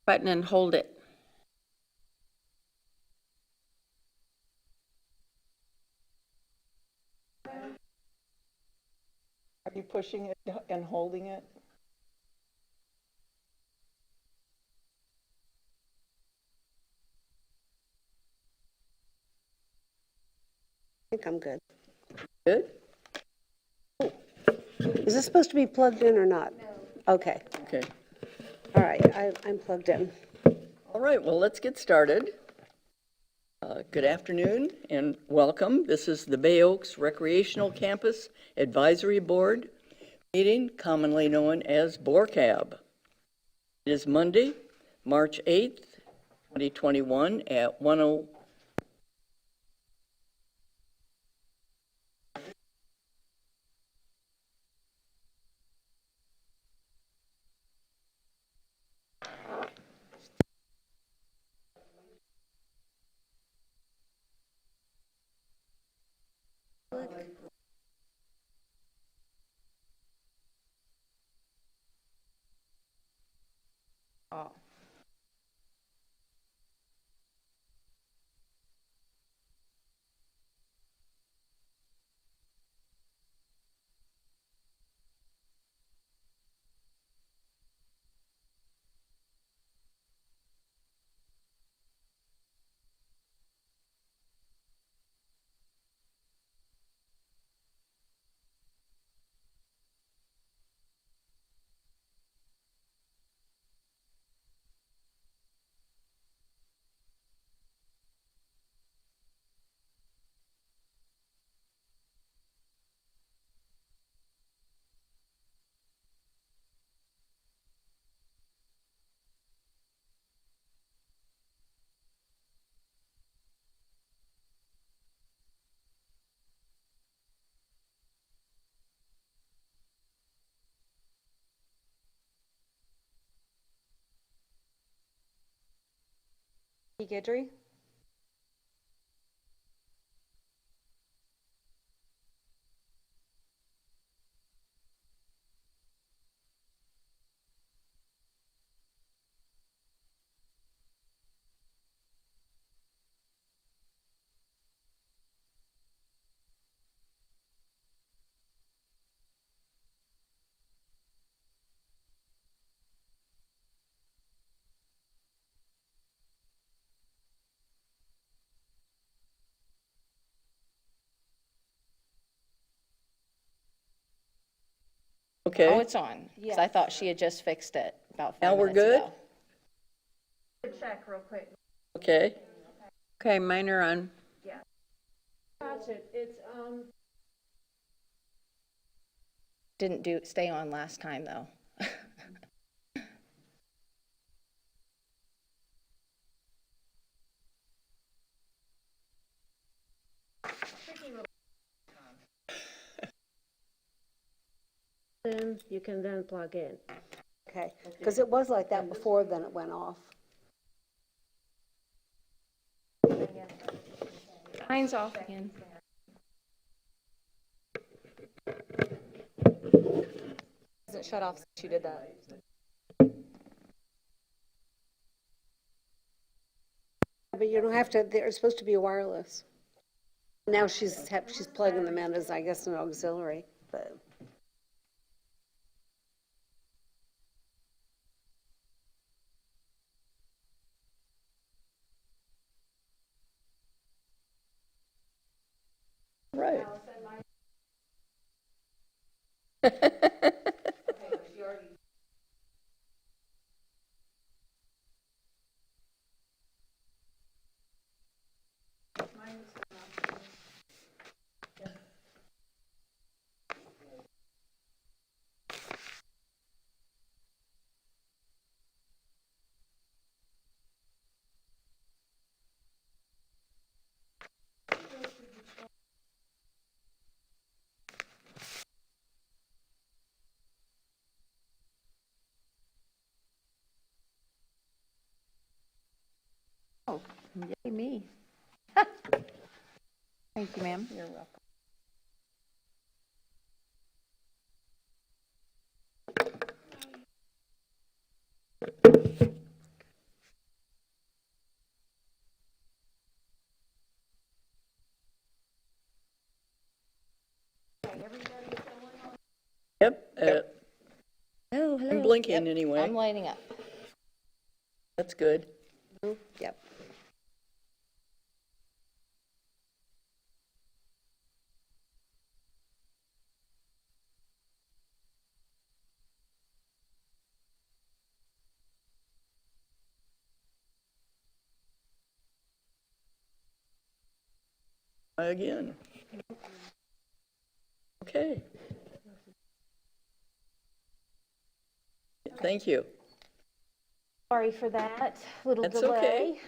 button and hold it. Are you pushing it and holding it? I think I'm good. Good. Is this supposed to be plugged in or not? No. Okay. Okay. All right. I'm plugged in. All right, well, let's get started. Good afternoon and welcome. This is the Bay Oaks Recreational Campus Advisory Board meeting, commonly known as BORCAB. It is Monday, March 8th, 2021 at 10. Oh. Guidry? Okay. Oh, it's on. Because I thought she had just fixed it about 5 Now we're minutes good? ago. Check real quick. Okay. Okay, mine are on. Watch it. It's Didn't stay on last time though. then you can then plug in. Okay. Because it was like that before, then it went off. Mine's off again. Hasn't shut off since you did that. But you don't have to, they're supposed to be wireless. Now she's plugging them in as, I guess, an auxiliary, but. Right. Oh, yay me. Thank you, ma'am. You're welcome. blinking anyway. I'm lighting up. That's good. Yep. Try again. Okay. Thank you. Sorry for that little That's delay. okay.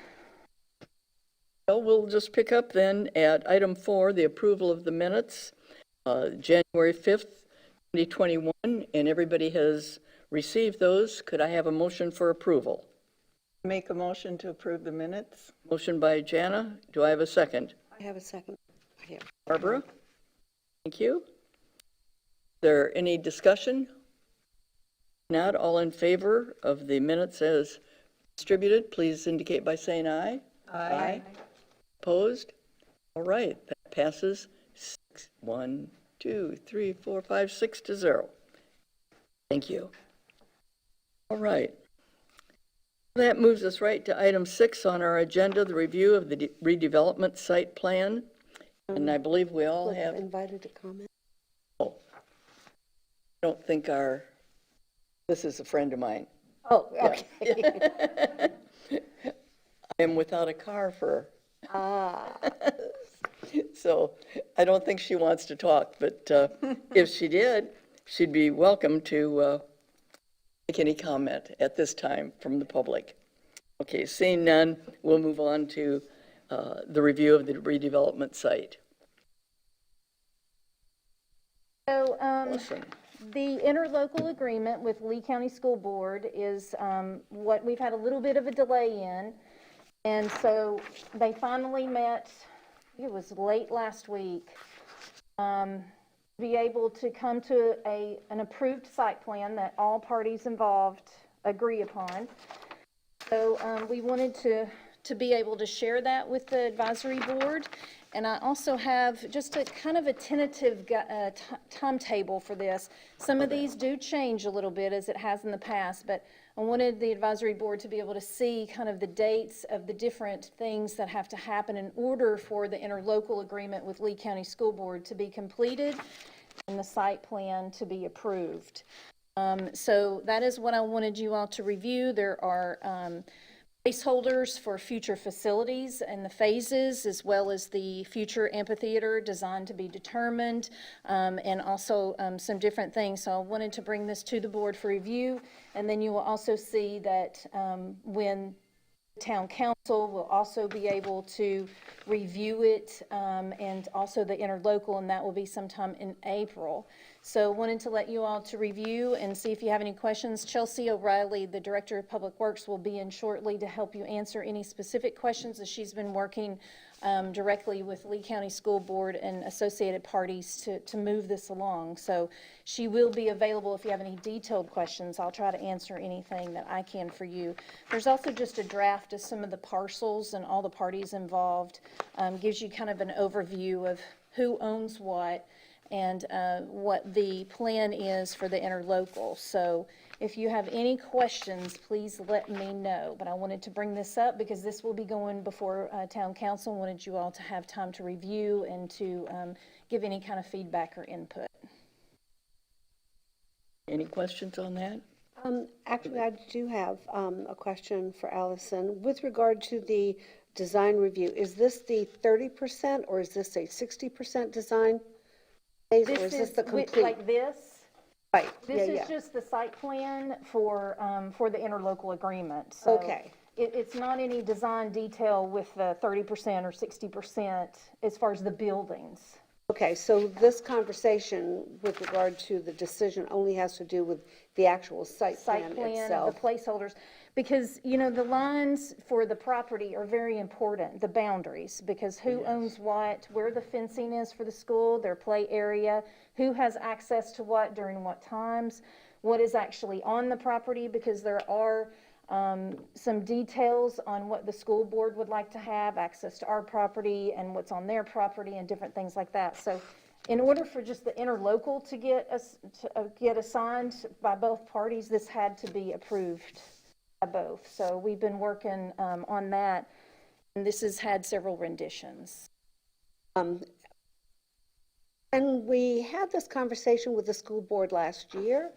Well, we'll just pick up then at item 4, the approval of the minutes, January 5th, 2021, and everybody has received those. Could I have a motion for approval? Make a motion to approve the minutes? Motion by Jana. Do I have a second? I have a second. Here. Barbara? Thank you. Is there any discussion? Not all in favor of the minutes as distributed, please indicate by saying aye. Aye. Opposed? All right, that passes 1, 2, 3, 4, 5, 6 to 0. Thank you. All right. That moves us right to item 6 on our agenda, the review of the redevelopment site plan. And I believe we all have, Invited to comment. oh, I don't think this is a friend of mine. Oh, okay. I am without a car for, Ah, so I don't think she wants to talk, but if she did, she'd be welcome to make any comment at this time from the public. Okay, seeing none, we'll move on to the review of the redevelopment site. So, Listen, the interlocal agreement with Lee County School Board is what we've had a little bit of a delay in. And so they finally met, it was late last week, be able to come to an approved site plan that all parties involved agree upon. So we wanted to be able to share that with the advisory board. And I also have just a kind of a tentative timetable for this. Some of these do change a little bit as it has in the past, but I wanted the advisory board to be able to see kind of the dates of the different things that have to happen in order for the interlocal agreement with Lee County School Board to be completed and the site plan to be approved. So that is what I wanted you all to review. There are placeholders for future facilities and the phases, as well as the future amphitheater designed to be determined, and also some different things. So I wanted to bring this to the board for review, and then you will also see that when town council will also be able to review it, and also the interlocal, and that will be sometime in April. So wanted to let you all to review and see if you have any questions. Chelsea O'Reilly, the Director of Public Works, will be in shortly to help you answer any specific questions, as she's been working directly with Lee County School Board and associated parties to move this along. So she will be available if you have any detailed questions. I'll try to answer anything that I can for you. There's also just a draft of some of the parcels and all the parties involved. Gives you kind of an overview of who owns what and what the plan is for the interlocal. So if you have any questions, please let me know. But I wanted to bring this up because this will be going before town council. Wanted you all to have time to review and to give any kind of feedback or input. any questions on that? actually, I do have a question for Allison. With regard to the design review, is this the 30% or is this a 60% design phase, or is this the complete? Like this. Right, This yeah, is yeah. just the site plan for the interlocal agreement. So Okay. It's not any design detail with the 30% or 60% as far as the buildings. Okay, so this conversation with regard to the decision only has to do with the actual site plan Plan itself? of the placeholders, because, you know, the lines for the property are very important, the boundaries, because who owns what, where the fencing is for the school, their play area, who has access to what during what times, what is actually on the property, because there are some details on what the school board would like to have, access to our property and what's on their property and different things like that. So in order for just the interlocal to get assigned by both parties, this had to be approved by both. So we've been working on that, and this has had several renditions. And we had this conversation with the school board last year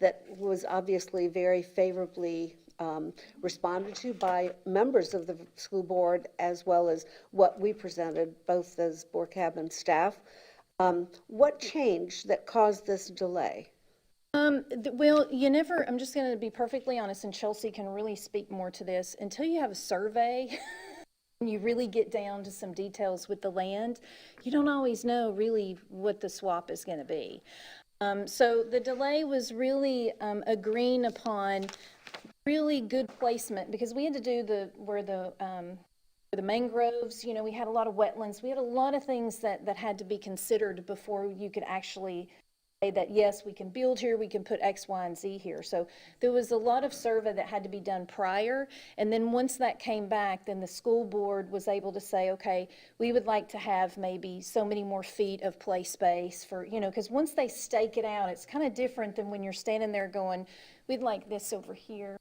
that was obviously very favorably responded to by members of the school board, as well as what we presented, both as BORCAB and staff. What changed that caused this delay? Well, you never, I'm just going to be perfectly honest, and Chelsea can really speak more to this, until you have a survey and you really get down to some details with the land, you don't always know really what the swap is going to be. So the delay was really agreeing upon really good placement, because we had to do where the mangroves, we had a lot of wetlands, we had a lot of things that had to be considered before you could actually say that, yes, we can build here, we can put X, Y, and Z here. So there was a lot of survey that had to be done prior, and then once that came back, then the school board was able to say, okay, we would like to have maybe so many more feet of play space for, because once they stake it out, it's kind of different than when you're standing there going, we'd like this over here,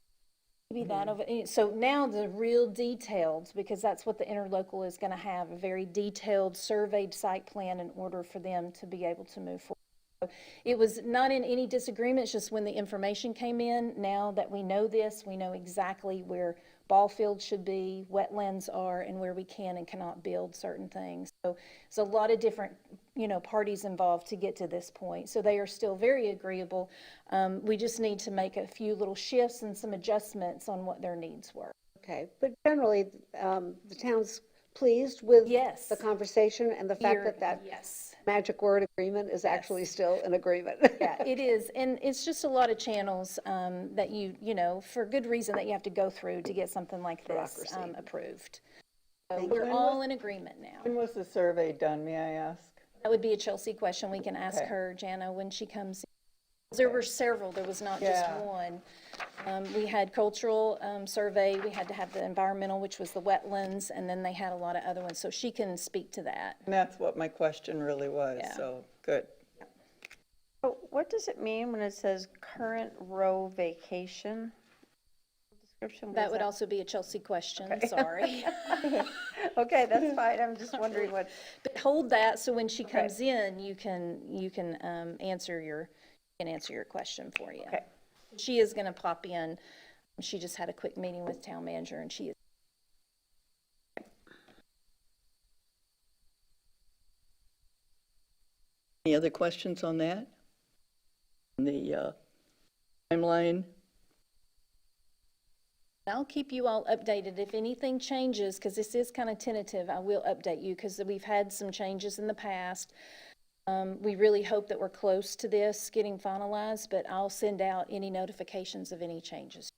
maybe that over. So now the real detailed, because that's what the interlocal is going to have, a very detailed surveyed site plan in order for them to be able to move forward. So it was not in any disagreement, it's just when the information came in, now that we know this, we know exactly where ball fields should be, wetlands are, and where we can and cannot build certain things. So it's a lot of different, parties involved to get to this point. So they are still very agreeable. We just need to make a few little shifts and some adjustments on what their needs were. Okay, but generally, the town's pleased with Yes. the conversation and the fact Here, that yes. magic word agreement is actually still an agreement. Yeah, it is, and it's just a lot of channels that for good reason that you have to go through to get something like this Bureaucracy. approved. So Thank we're you. all in agreement now. When was the survey done, may I ask? That would be a Chelsea question. We can ask Okay. her, Jana, when she comes in. There were several, there was not just Yeah. one. We had cultural survey, we had to have the environmental, which was the wetlands, and then they had a lot of other ones, so she can speak to that. And that's what my question really was, Yeah. so, good. So what does it mean when it says current row vacation? Description, what That is would also be a Chelsea question, Okay. sorry. Okay, that's fine, I'm just wondering what, But hold that, so when she comes in, you can answer your question for you. okay. She is gonna pop in. She just had a quick meeting with town manager, and she is. Any other questions on that? The timeline? I'll keep you all updated. If anything changes, because this is kind of tentative, I will update you, because we've had some changes in the past. We really hope that we're close to this getting finalized, but I'll send out any notifications of any changes.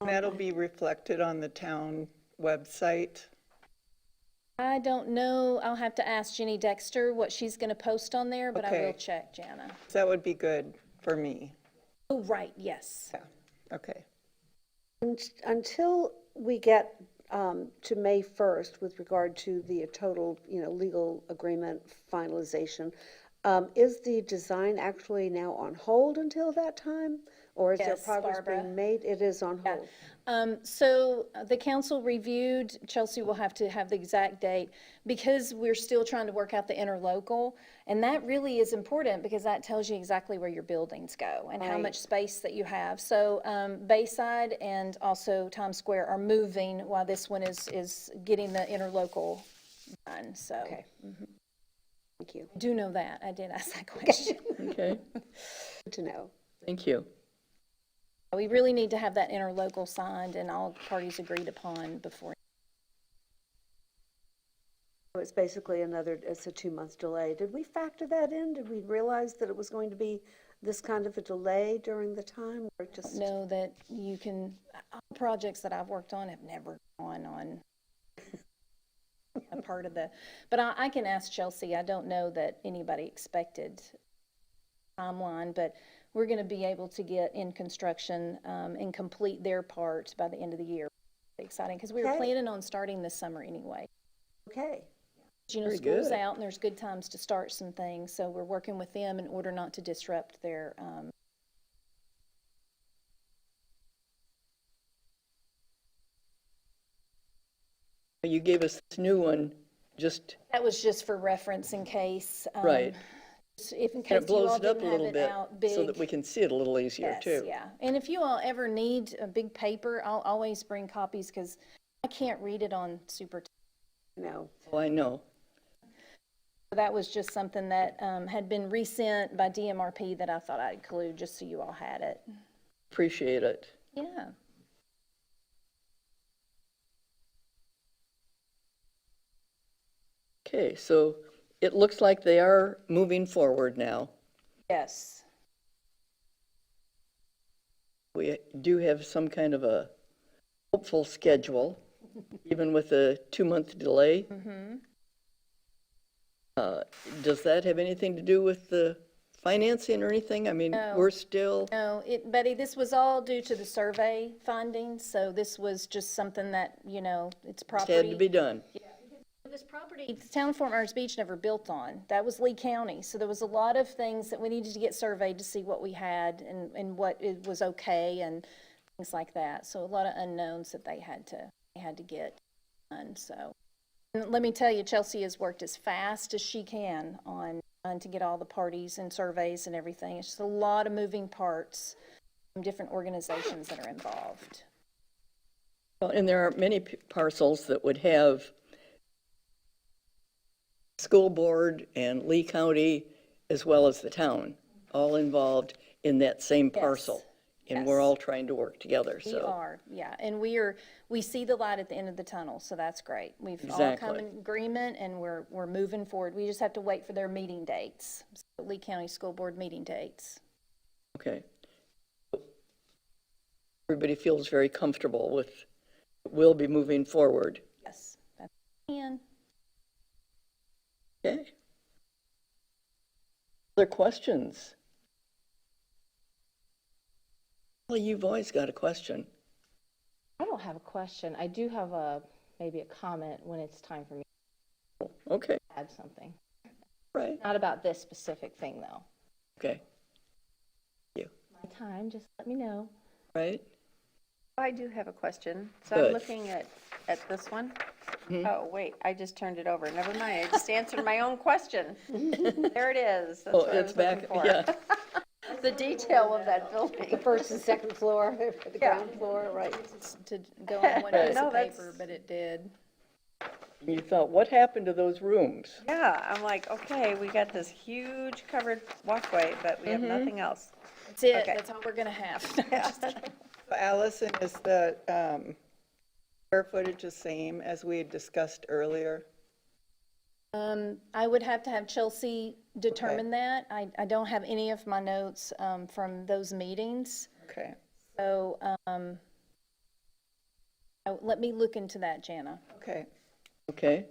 That'll be reflected on the town website. I don't know. I'll have to ask Jenny Dexter what she's going to post on there, but I will Okay. check, Jana. That would be good for me. Oh, right, yes. Yeah, okay. Until we get to May 1st with regard to the total, legal agreement finalization, is the design actually now on hold until that time? Or is there Yes, progress Barbara. being made? It is on hold. So the council reviewed, Chelsea will have to have the exact date, because we're still trying to work out the interlocal. And that really is important, because that tells you exactly where your buildings go and how Right. much space that you have. So Bayside and also Times Square are moving while this one is getting the interlocal done, so. Okay. Thank you. I do know that, I did ask that question. Okay, Good to know. thank you. We really need to have that interlocal signed and all parties agreed upon before. So it's basically it's a 2-month delay. Did we factor that in? Did we realize that it was going to be this kind of a delay during the time, or just? Know that you can, all projects that I've worked on have never gone on a part of the, but I can ask Chelsea. I don't know that anybody expected timeline, but we're going to be able to get in construction and complete their part by the end of the year. Exciting, because we were Okay. planning on starting this summer anyway. Okay. You know, Very school's good. out and there's good times to start some things, so we're working with them in order not to disrupt their, You gave us this new one, just, that was just for reference in case. right. If in And case it you all blows it up didn't a have little it bit out big. so that we can see it a little easier Yes, too. yeah. And if you all ever need a big paper, I'll always bring copies because I can't read it on super. No. Oh, I know. That was just something that had been resent by DMRP that I thought I'd include just so you all had it. Appreciate it. Yeah. Okay, so it looks like they are moving forward now. Yes. We do have some kind of a hopeful schedule, even with a 2-month delay. Does that have anything to do with the financing or anything? I mean, No. we're still, No, Betty, this was all due to the survey findings, so this was just something that, you know, it's property. had to be done. This property, the town of Fort Myers Beach never built on. That was Lee County. So there was a lot of things that we needed to get surveyed to see what we had and what it was okay and things like that. So a lot of unknowns that they had to get done. So and let me tell you, Chelsea has worked as fast as she can on to get all the parties and surveys and everything. It's just a lot of moving parts from different organizations that are involved. Well, and there are many parcels that would have school board and Lee County, as well as the town, all involved in that same parcel. And we're Yes. all trying to work together, We so. are, yeah, and we see the light at the end of the tunnel, so that's great. We've all come Exactly. in agreement and we're moving forward. We just have to wait for their meeting dates, Lee County School Board meeting dates. Okay. Everybody feels very comfortable with, we'll be moving forward. Yes, that's and Okay. Other questions? Well, you've always got a question. I don't have a question. I do have maybe a comment when it's time for me Okay, to add something. right, Not about this specific thing, though. okay, My time, just let me know. right? I do have a question. So Good. I'm looking at this one. Oh, wait, I just turned it over. Never mind, I just answered my own question. There it is. That's Oh, what I it's was looking back, for. yeah. The detail of that The building. first and second floor, the Yeah. ground floor, right. to go on one piece No, of that's- paper, but it did. You thought, what happened to those rooms? Yeah, I'm like, okay, we got this huge covered walkway, but we have nothing else. That's it, Okay. that's all we're gonna have. Allison, is the square footage the same as we had discussed earlier? I would have to have Chelsea determine that. I don't have any of my notes from those meetings. Okay, So, let me look into that, Jana. okay. Okay?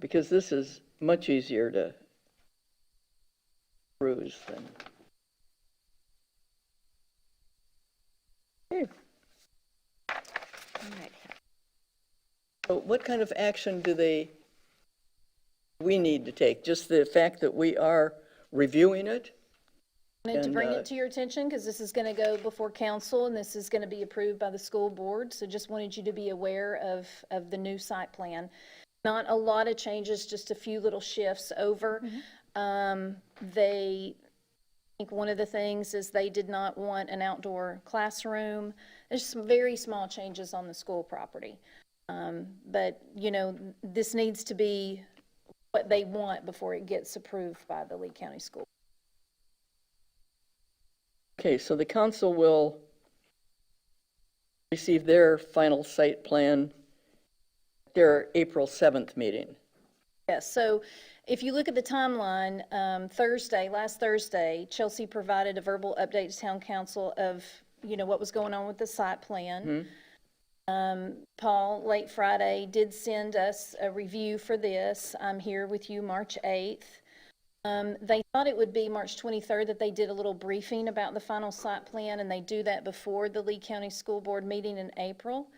Because this is much easier to peruse than. Okay. So what kind of action we need to take? Just the fact that we are reviewing it? Wanted to And, bring it to your attention because this is going to go before council and this is going to be approved by the school board. So just wanted you to be aware of the new site plan. Not a lot of changes, just a few little shifts over. I think one of the things is they did not want an outdoor classroom. There's some very small changes on the school property. But, you know, this needs to be what they want before it gets approved by the Lee County School. Okay, so the council will receive their final site plan at their April 7th meeting. Yes, so if you look at the timeline, last Thursday, Chelsea provided a verbal update to town council of, you know, what was going on with the site plan. Paul, late Friday, did send us a review for this. I'm here with you March 8th. They thought it would be March 23rd that they did a little briefing about the final site plan, and they do that before the Lee County School Board meeting in April.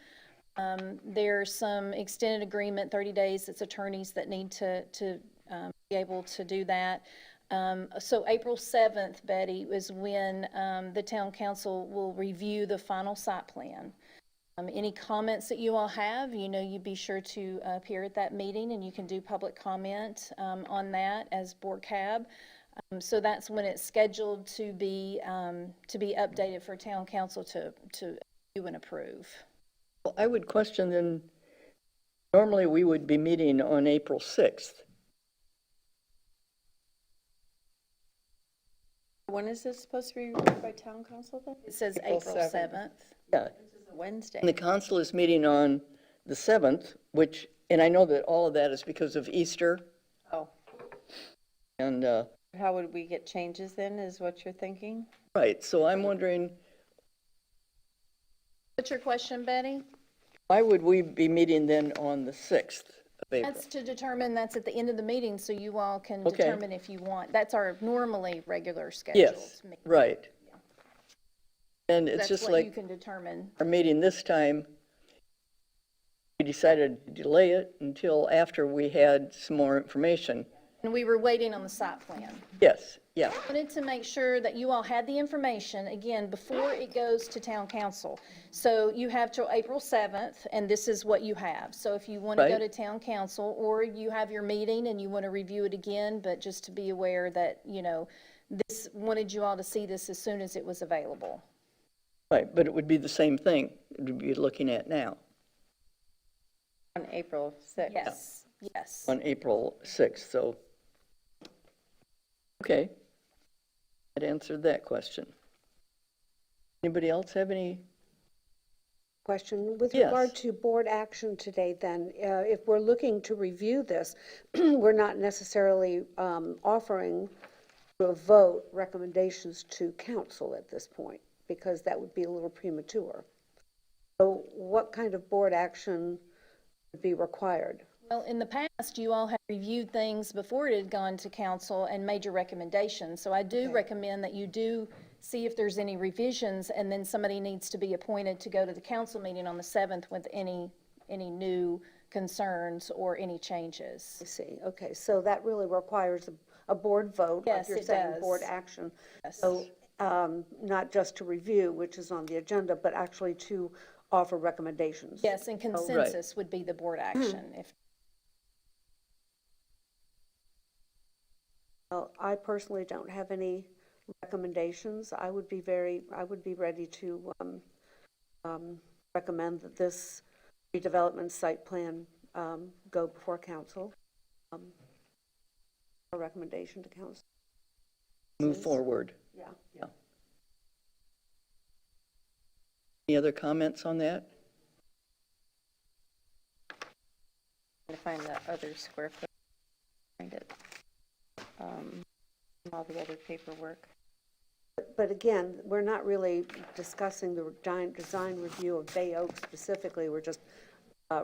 There's some extended agreement, 30 days, it's attorneys that need to be able to do that. So April 7th, Betty, is when the town council will review the final site plan. Any comments that you all have, you be sure to appear at that meeting, and you can do public comment on that as BORCAB. So that's when it's scheduled to be updated for town council to review and approve. Well, I would question then, normally we would be meeting on April 6th. When is this supposed to be reviewed by town council then? It says April April 7th. 7th. Yeah, Wednesday. and the council is meeting on the 7th, which, and I know that all of that is because of Easter, Oh, and, how would we get changes then, is what you're thinking? right, so I'm wondering, What's your question, Betty? why would we be meeting then on the 6th of April? That's to determine, that's at the end of the meeting, so you all can Okay. determine if you want. That's our normally regular scheduled Yes, meeting. right. And it's That's just what you like can determine. our meeting this time, we decided to delay it until after we had some more information. And we were waiting on the site plan. Yes, yeah, Wanted to make sure that you all had the information, again, before it goes to town council. So you have till April 7th, and this is what you have. So if you want to go Right. to town council, or you have your meeting and you want to review it again, but just to be aware that, this, wanted you all to see this as soon as it was available. right, but it would be the same thing we'd be looking at now, On April 6th. Yes, yes. on April 6th, so. Okay, that answered that question. Anybody else have any? Question, with Yes. regard to board action today, then, if we're looking to review this, we're not necessarily offering a vote recommendations to council at this point, because that would be a little premature. So what kind of board action would be required? Well, in the past, you all have reviewed things before it had gone to council and made your recommendations. So I do recommend that you do see if there's any revisions, and then somebody needs to be appointed to go to the council meeting on the 7th with any new concerns or any changes. I see, okay, so that really requires a board vote, like Yes, you're it saying, does. board action. Yes. So, not just to review, which is on the agenda, but actually to offer recommendations. Yes, and consensus would be the board action. If Well, I personally don't have any recommendations. I would be ready to recommend that this redevelopment site plan go before council. A recommendation to council. Move forward. Yeah. Any other comments on that? To find the other square foot, find it. All the other paperwork. But again, we're not really discussing the design review of Bay Oak specifically. We're just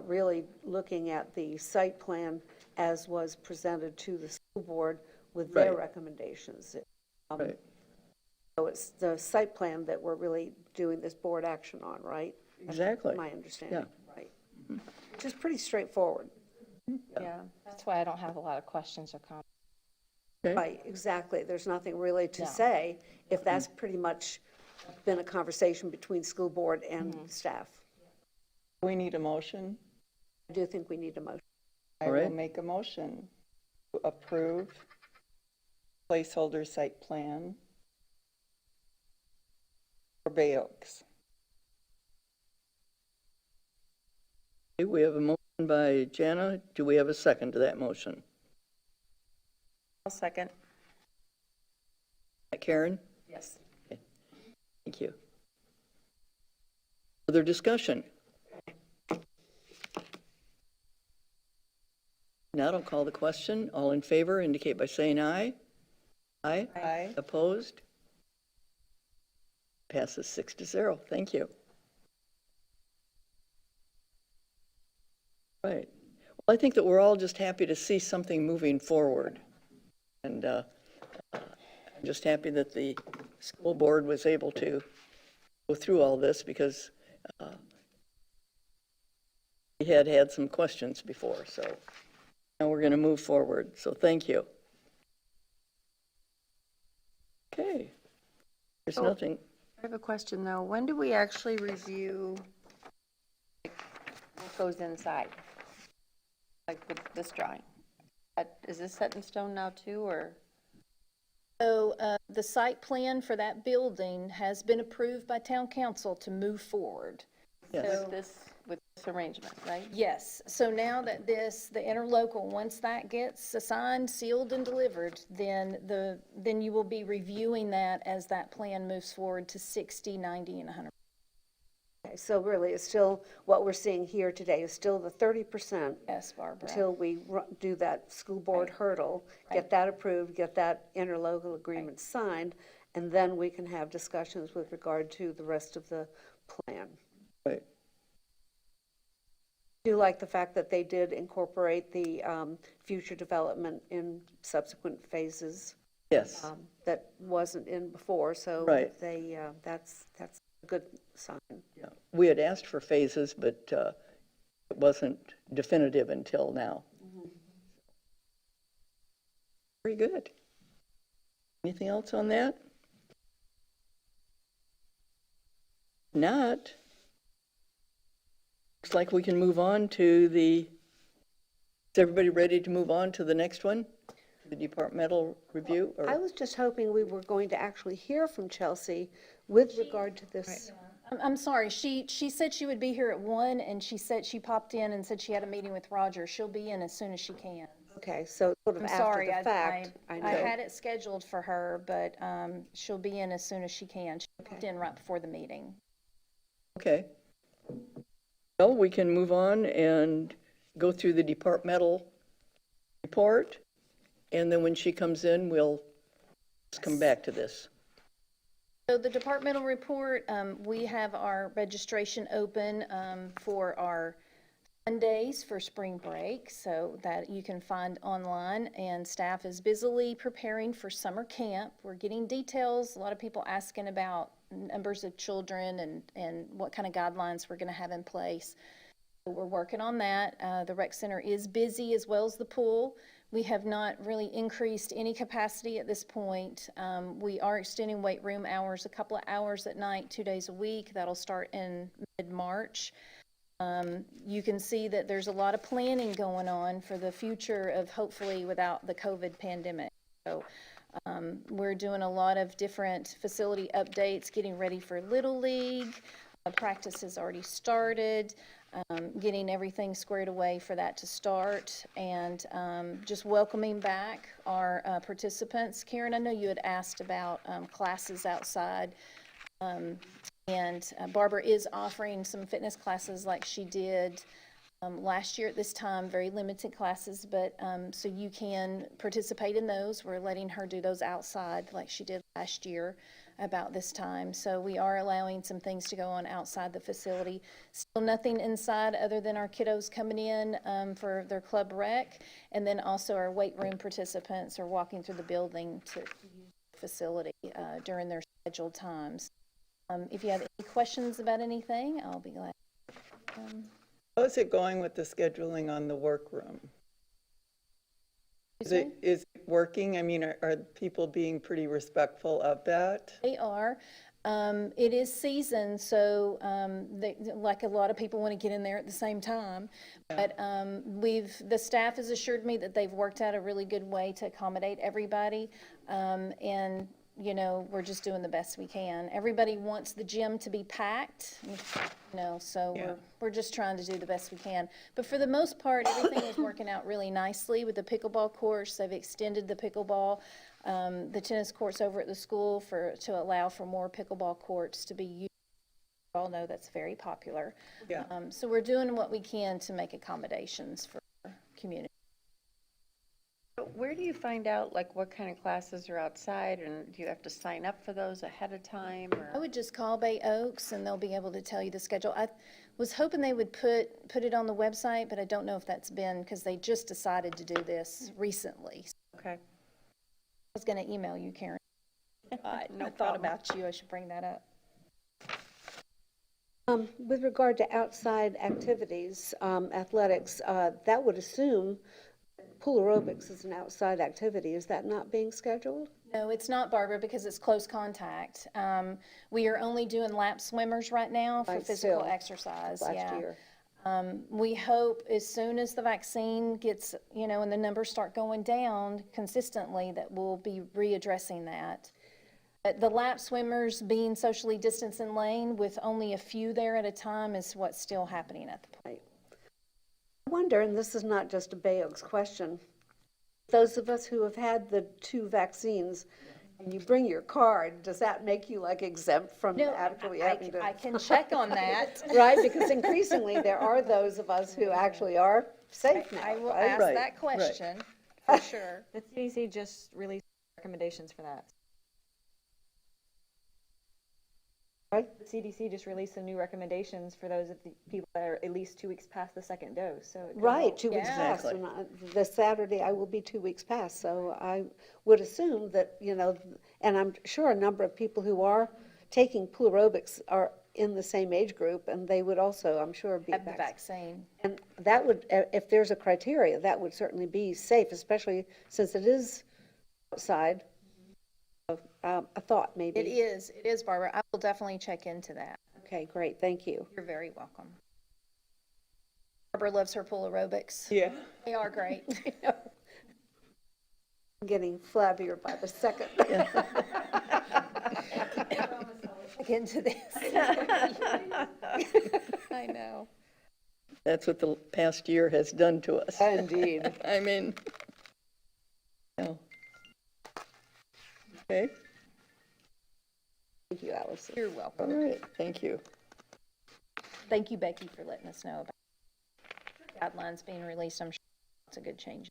really looking at the site plan as was presented to the school board with their Right. recommendations. Right. So it's the site plan that we're really doing this board action on, right? Exactly. My understanding, right? Which is pretty straightforward. Yeah. That's why I don't have a lot of questions or comments. Okay. Right, exactly. There's nothing really to No. say if that's pretty much been a conversation between school board and staff. We need a motion. I do think we need a motion. I All will right. make a motion to approve placeholder site plan for Bay Oaks. Okay, we have a motion by Jana. Do we have a second to that motion? I'll second. Karen? Yes. Thank you. Further discussion? Now I'll call the question. All in favor indicate by saying aye. Aye? Aye. Opposed? Passes 6-0. Thank you. Right. Well, I think that we're all just happy to see something moving forward. And I'm just happy that the school board was able to go through all this, because we had some questions before, so now we're going to move forward, so thank you. Okay. There's nothing, I have a question, though. When do we actually review like, what goes inside? Like with this drawing? Is this set in stone now, too, or? So the site plan for that building has been approved by town council to move forward. yes. With this arrangement, right? Yes, so now that the interlocal, once that gets assigned, sealed, and delivered, then you will be reviewing that as that plan moves forward to 60, 90, and 100. Okay, so really, it's still, what we're seeing here today is still the 30% Yes, Barbara. until we do that school board hurdle, get that approved, get that interlocal agreement signed, and then we can have discussions with regard to the rest of the plan. Right. I do like the fact that they did incorporate the future development in subsequent phases Yes, that wasn't in before, so Right. they, that's a good sign. yeah. We had asked for phases, but it wasn't definitive until now. Very good. Anything else on that? Not. Looks like we can move on to is everybody ready to move on to the next one? The departmental review? Or- I was just hoping we were going to actually hear from Chelsea with regard to this. I'm sorry, she said she would be here at 1, and she said she popped in and said she had a meeting with Roger. She'll be in as soon as she can. Okay, so sort of I'm after sorry, the fact, I I know. had it scheduled for her, but she'll be in as soon as she can. She popped in right before the meeting. Okay. Well, we can move on and go through the departmental report, and then when she comes in, we'll just come back to this. So the departmental report, we have our registration open for our Sundays for spring break, so that you can find online, and staff is busily preparing for summer camp. We're getting details, a lot of people asking about numbers of children and what kind of guidelines we're going to have in place. So we're working on that. The rec center is busy as well as the pool. We have not really increased any capacity at this point. We are extending weight room hours, a couple of hours at night, 2 days a week. That'll start in mid-March. You can see that there's a lot of planning going on for the future of hopefully without the COVID pandemic. So we're doing a lot of different facility updates, getting ready for Little League. Practice has already started. Getting everything squared away for that to start, and just welcoming back our participants. Karen, I know you had asked about classes outside, and Barbara is offering some fitness classes like she did last year at this time, very limited classes, but so you can participate in those. We're letting her do those outside like she did last year about this time. So we are allowing some things to go on outside the facility. Still nothing inside other than our kiddos coming in for their club rec, and then also our weight room participants are walking through the building to use the facility during their scheduled times. If you have any questions about anything, I'll be glad. How is it going with the scheduling on the workroom? Is it working? I mean, are people being pretty respectful of that? They are. It is season, so like a lot of people want to get in there at the same time. But the staff has assured me that they've worked out a really good way to accommodate everybody. And you know, we're just doing the best we can. Everybody wants the gym to be packed, you know, so we're just trying to do the best we can. But for the most part, everything is working out really nicely with the pickleball course. They've extended the pickleball, the tennis courts over at the school to allow for more pickleball courts to be used. We all know that's very popular. Yeah. So we're doing what we can to make accommodations for our community. Where do you find out, like, what kind of classes are outside, and do you have to sign up for those ahead of time, I or? would just call Bay Oaks and they'll be able to tell you the schedule. I was hoping they would put it on the website, but I don't know if that's been, because they just decided to do this recently. Okay. I was going to email you, Karen. I thought problem. about you. I should bring that up. With regard to outside activities, athletics, that would assume pool aerobics is an outside activity. Is that not being scheduled? No, it's not, Barbara, because it's close contact. We are only doing lap swimmers right now for Right, physical still, exercise, last yeah. year. We hope as soon as the vaccine gets, and the numbers start going down consistently, that we'll be readdressing that. But the lap swimmers being socially distanced in lane with only a few there at a time is what's still happening at the pool. Right. I wonder, and this is not just a Bay Oaks question, those of us who have had the 2 vaccines, and you bring your card, does that make you like exempt from No, actually I having to? I can check on that. Right, because increasingly there are those of us who actually are safe now, I will right? ask Right, that right. question, for sure. The CDC just released recommendations for that. Right? The CDC just released some new recommendations for those of the people that are at least 2 weeks past the second dose, so. it could Right, help. 2 weeks Yeah. past, Exactly. and this Saturday I will be 2 weeks past, so I would assume that, and I'm sure a number of people who are taking pool aerobics are in the same age group, and they would also, I'm sure, be Have the vaccinated. vaccine. And that would, if there's a criteria, that would certainly be safe, especially since it is outside. A thought, maybe. It is, Barbara. I will definitely check into that. Okay, great, thank you. You're very welcome. Barbara loves her pool aerobics. Yeah. They are great. I'm getting flabbier by the second. Look into this. I know. That's what the past year has done to us. Indeed. I mean, no. Okay, Thank you, Allison. You're all welcome. right, thank you. Thank you, Becky, for letting us know about guidelines being released. I'm sure it's a good change.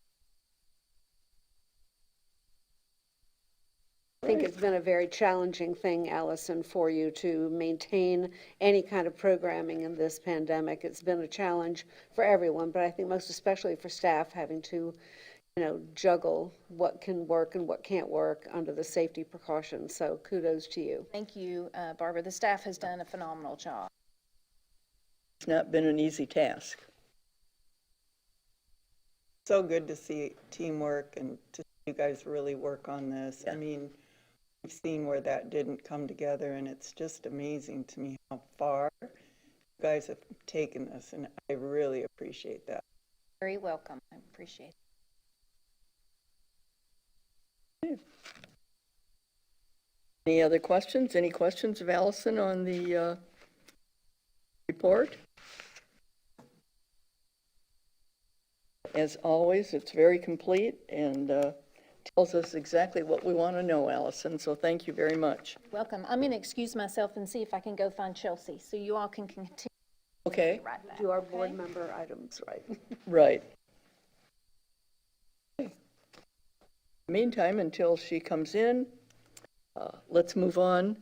I think it's been a very challenging thing, Allison, for you to maintain any kind of programming in this pandemic. It's been a challenge for everyone, but I think most especially for staff having to, juggle what can work and what can't work under the safety precautions. So kudos to you. Thank you, Barbara. The staff has done a phenomenal job. It's not been an easy task. So good to see teamwork and to see you guys really work on this. I mean, we've seen where that didn't come together, and it's just amazing to me how far you guys have taken this, and I really appreciate that. Very welcome. I appreciate it. Any other questions? Any questions of Allison on the report? As always, it's very complete and tells us exactly what we want to know, Allison, so thank you very much. Welcome. I'm going to excuse myself and see if I can go find Chelsea, so you all can continue Okay, right back. Do our board member items, right? right. Okay. Meantime, until she comes in, let's move on.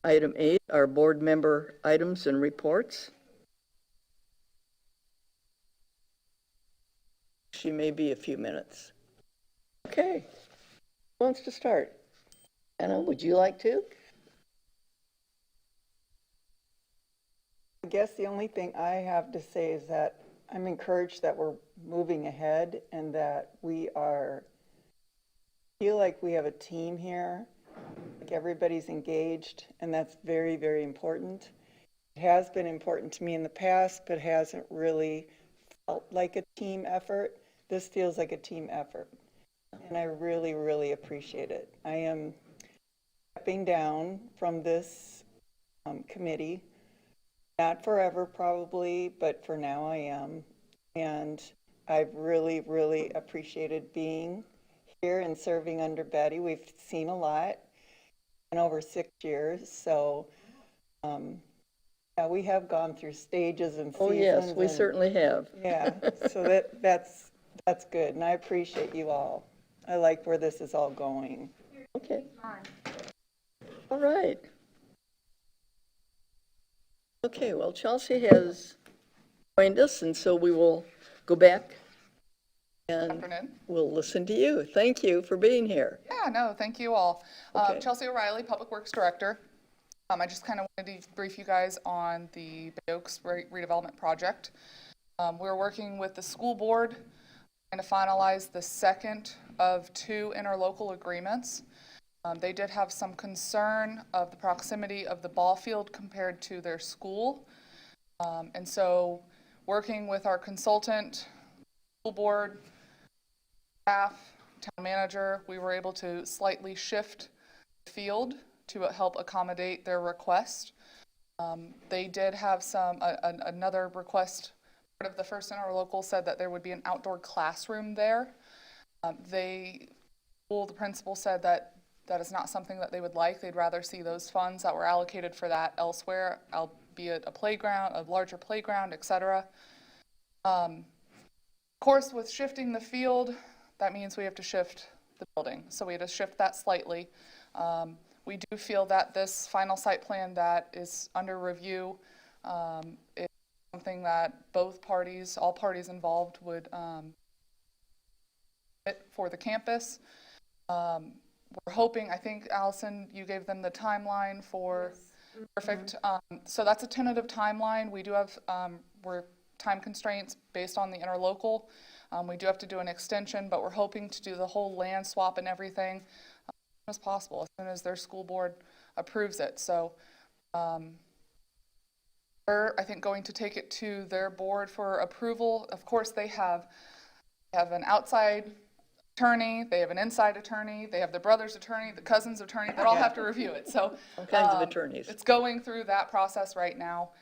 Item 8, our board member items and reports. She may be a few minutes. Okay. Who wants to start? Anna, would you like to? I guess the only thing I have to say is that I'm encouraged that we're moving ahead and that feel like we have a team here, like everybody's engaged, and that's very, very important. It has been important to me in the past, but hasn't really felt like a team effort. This feels like a team effort, and I really, really appreciate it. I am stepping down from this committee. Not forever, probably, but for now I am. And I've really, really appreciated being here and serving under Betty. We've seen a lot in over 6 years. So, yeah, we have gone through stages and seasons. Oh, yes, we and- certainly have. Yeah, so that's good. And I appreciate you all. I like where this is all going. Okay. All right. Okay, well, Chelsea has joined us, and so we will go back and Afternoon. we'll listen to you. Thank you for being here. Yeah, no, thank you all. Okay. Chelsea O'Reilly, Public Works Director. I just kind of wanted to brief you guys on the Bay Oaks redevelopment project. We're working with the school board trying to finalize the second of 2 interlocal agreements. They did have some concern of the proximity of the ball field compared to their school. And so working with our consultant, school board, staff, town manager, we were able to slightly shift the field to help accommodate their request. They did have another request. Part of the first interlocal said that there would be an outdoor classroom there. The principal said that that is not something that they would like. They'd rather see those funds that were allocated for that elsewhere, albeit a playground, a larger playground, et cetera. Of course, with shifting the field, that means we have to shift the building. So we had to shift that slightly. We do feel that this final site plan that is under review is something that all parties involved would fit for the campus. We're hoping, I think, Allison, you gave them the timeline for, yes. Perfect. So that's a tentative timeline. We do have, we're time constraints based on the interlocal. We do have to do an extension, but we're hoping to do the whole land swap and everything as soon as possible, as soon as their school board approves it. So we're, I think, going to take it to their board for approval. Of course, they have an outside attorney, they have an inside attorney, they have the brother's attorney, the cousin's attorney, they all have to review it. So all kinds of attorneys. It's going through that process right now.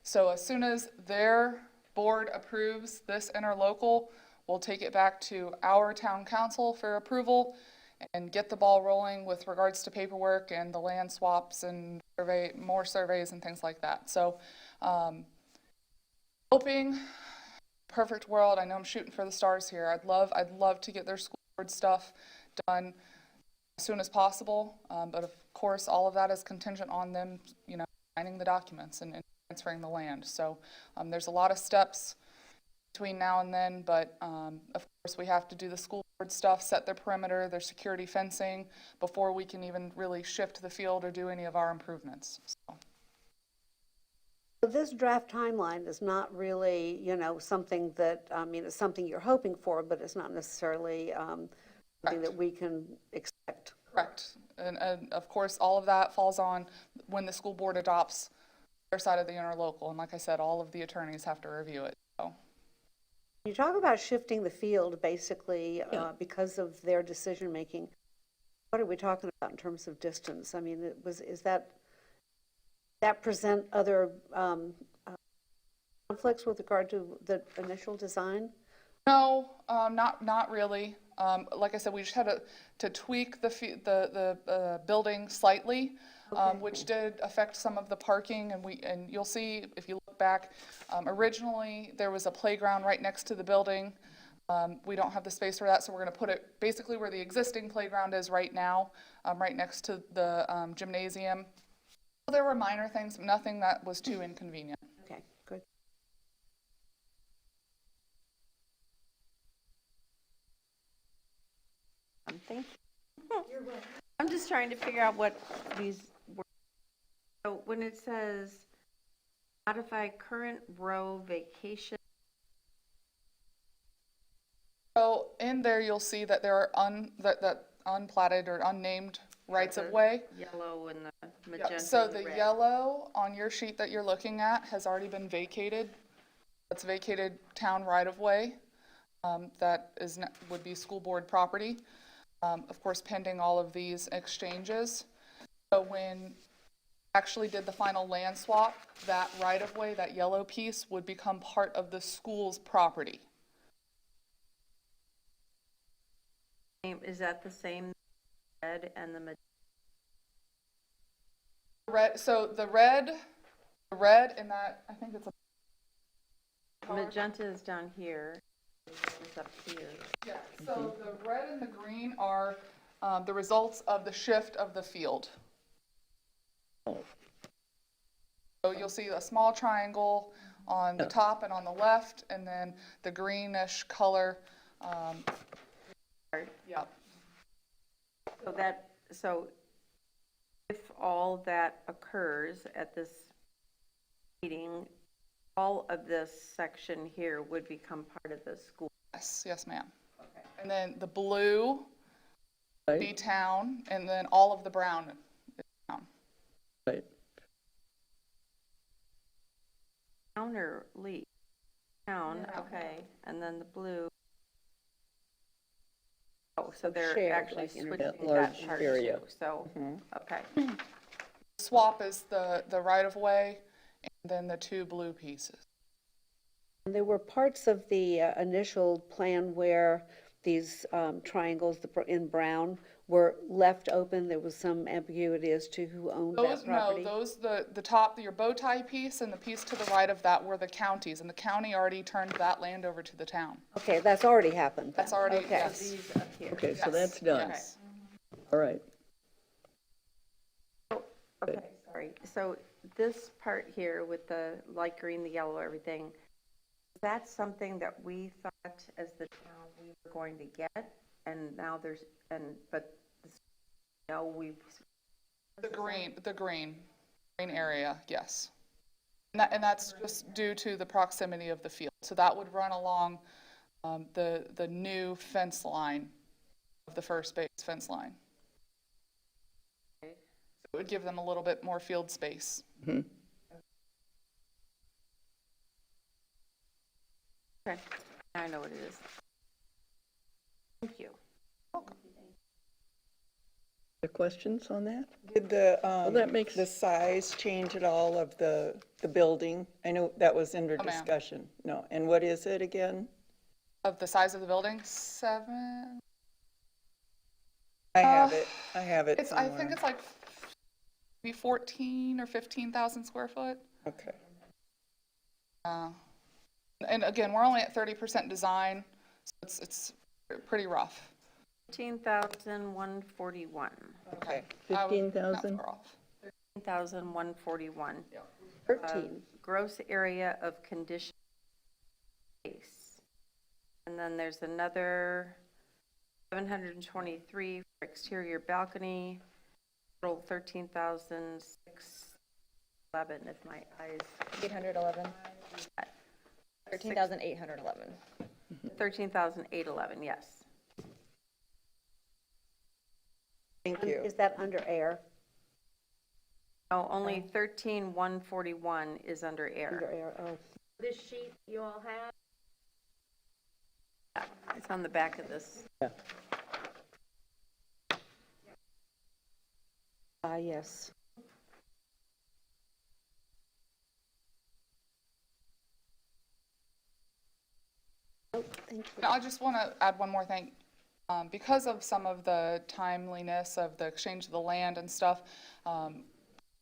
So as soon as their board approves this interlocal, we'll take it back to our town council for approval and get the ball rolling with regards to paperwork and the land swaps and more surveys and things like that. So hoping, perfect world, I know I'm shooting for the stars here. I'd love to get their school board stuff done as soon as possible. But of course, all of that is contingent on them, signing the documents and transferring the land. So there's a lot of steps between now and then, but of course we have to do the school board stuff, set their perimeter, their security fencing before we can even really shift the field or do any of our improvements. So this draft timeline is not really, something that, it's something you're hoping for, but it's not necessarily something that we can expect. Correct. And of course, all of that falls on when the school board adopts their side of the interlocal. And like I said, all of the attorneys have to review it. So. You talk about shifting the field, basically, because of their decision-making. What are we talking about in terms of distance? I mean, is that present other conflicts with regard to the initial design? No, not really. Like I said, we just had to tweak the building slightly, okay. Which did affect some of the parking, and you'll see if you look back. Originally, there was a playground right next to the building. We don't have the space for that, so we're going to put it basically where the existing playground is right now, right next to the gymnasium. There were minor things, but nothing that was too inconvenient. Okay, good. Thank you. I'm just trying to figure out what these words. So when it says modify current row vacation. So in there you'll see that there are that unplatted or unnamed rights of way. Yellow and the magenta. So and the red. yellow on your sheet that you're looking at has already been vacated. That's vacated town right of way. That would be school board property. Of course, pending all of these exchanges. So when actually did the final land swap, that right of way, that yellow piece would become part of the school's property. Is that the same red and the magenta? Red. So the red in that, I think it's a magenta is down here. It's up here. Yeah. So the red and the green are the results of the shift of the field. So you'll see a small triangle on the top and on the left, and then the greenish color. Yeah. So if all that occurs at this meeting, all of this section here would become part of the school. Yes, ma'am. And then the blue Right. be town, and then all of the brown is town. Right. Town or Lee? Town, okay, and then the blue. Oh, so they're shared, actually like switching That that large part area. too, so, okay. Swap is the right-of-way, and then the two blue pieces. And there were parts of the initial plan where these triangles in brown were left open. There was some ambiguity as to who owned that property. The top, your bow tie piece and the piece to the right of that were the counties, and the county already turned that land over to the town. Okay, that's already happened. That's already, Okay. yes. These up here. Okay, so Yes, that's done. yes. All right. Okay, sorry. So this part here with the light green, the yellow, everything, that's something that we thought as the town we were going to get, and now but now we've. The green area, yes. And that's just due to the proximity of the field. So that would run along the new fence line of the first base fence line. So it would give them a little bit more field space. Okay, I know what it is. Thank you. Other questions on that? Did that makes- the size change at all of the building? I know that was under ma'am. discussion. No, and what is it again? Of the size of the building, 7. I have it I somewhere. think it's like maybe 14 or 15,000 square foot. Okay. And again, we're only at 30% design, so it's pretty rough. 15,141. Okay. I was not 15,000? far off. 15,141. 13. Gross area of conditioned space. And then there's another 723 for exterior balcony, total 13,611 if my eyes. 811, 13,811. 13,811, yes. Thank you. Is that under air? No, only 13,141 is under Under air. air, oh. This sheet you all have? It's on the back of this. Yes. Oh, thank you. And I just want to add one more thing. Because of some of the timeliness of the exchange of the land and stuff, Town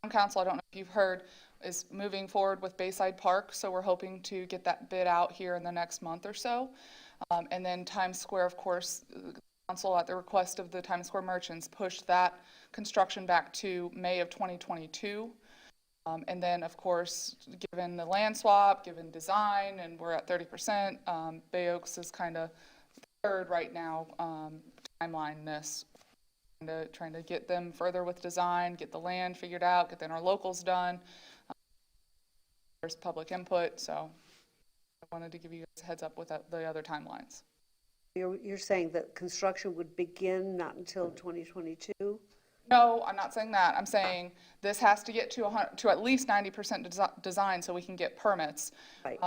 Council, I don't know if you've heard, is moving forward with Bayside Park, so we're hoping to get that bid out here in the next month or so. And then Times Square, of course, the council, at the request of the Times Square merchants, pushed that construction back to May of 2022. And then, of course, given the land swap, given design, and we're at 30%, Bay Oaks is kind of third right now, timeline-ness. Trying to get them further with design, get the land figured out, get the interlocals done. There's public input, so I wanted to give you guys a heads up with the other timelines. You're saying that construction would begin not until 2022? No, I'm not saying that. I'm saying this has to get to at least 90% design so we can get permits. Right.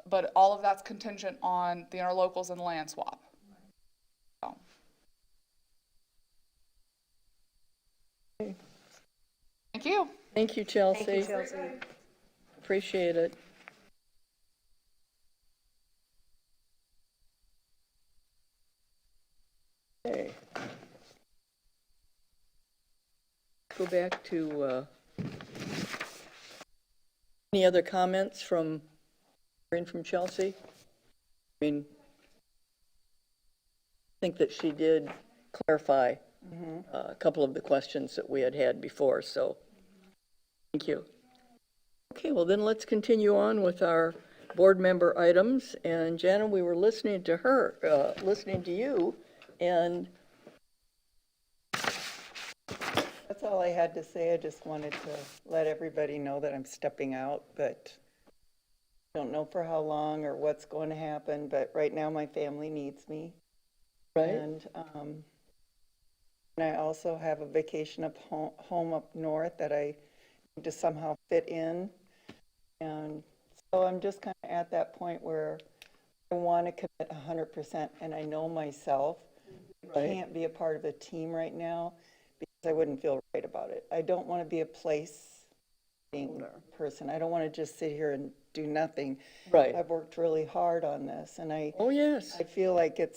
But all of that's contingent on the interlocals and the land swap. So. Thank you. Thank you, Chelsea. Thank you, Chelsea. Appreciate it. Okay. Go back to, any other comments from Chelsea? I mean, I think that she did clarify a couple of the questions that we had before, so thank you. Okay, well then let's continue on with our board member items. And Jana, we were listening to listening to you, and That's all I had to say. I just wanted to let everybody know that I'm stepping out, but don't know for how long or what's going to happen, but right now my family needs me. Right? And I also have a vacation up home up north that I need to somehow fit in. And so I'm just kind of at that point where I want to commit 100%, and I know myself I Right. can't be a part of a team right now because I wouldn't feel right about it. I don't want to be a place being person. I don't want to just sit here and do nothing. Right. I've worked really hard on this, and Oh, yes. I feel like I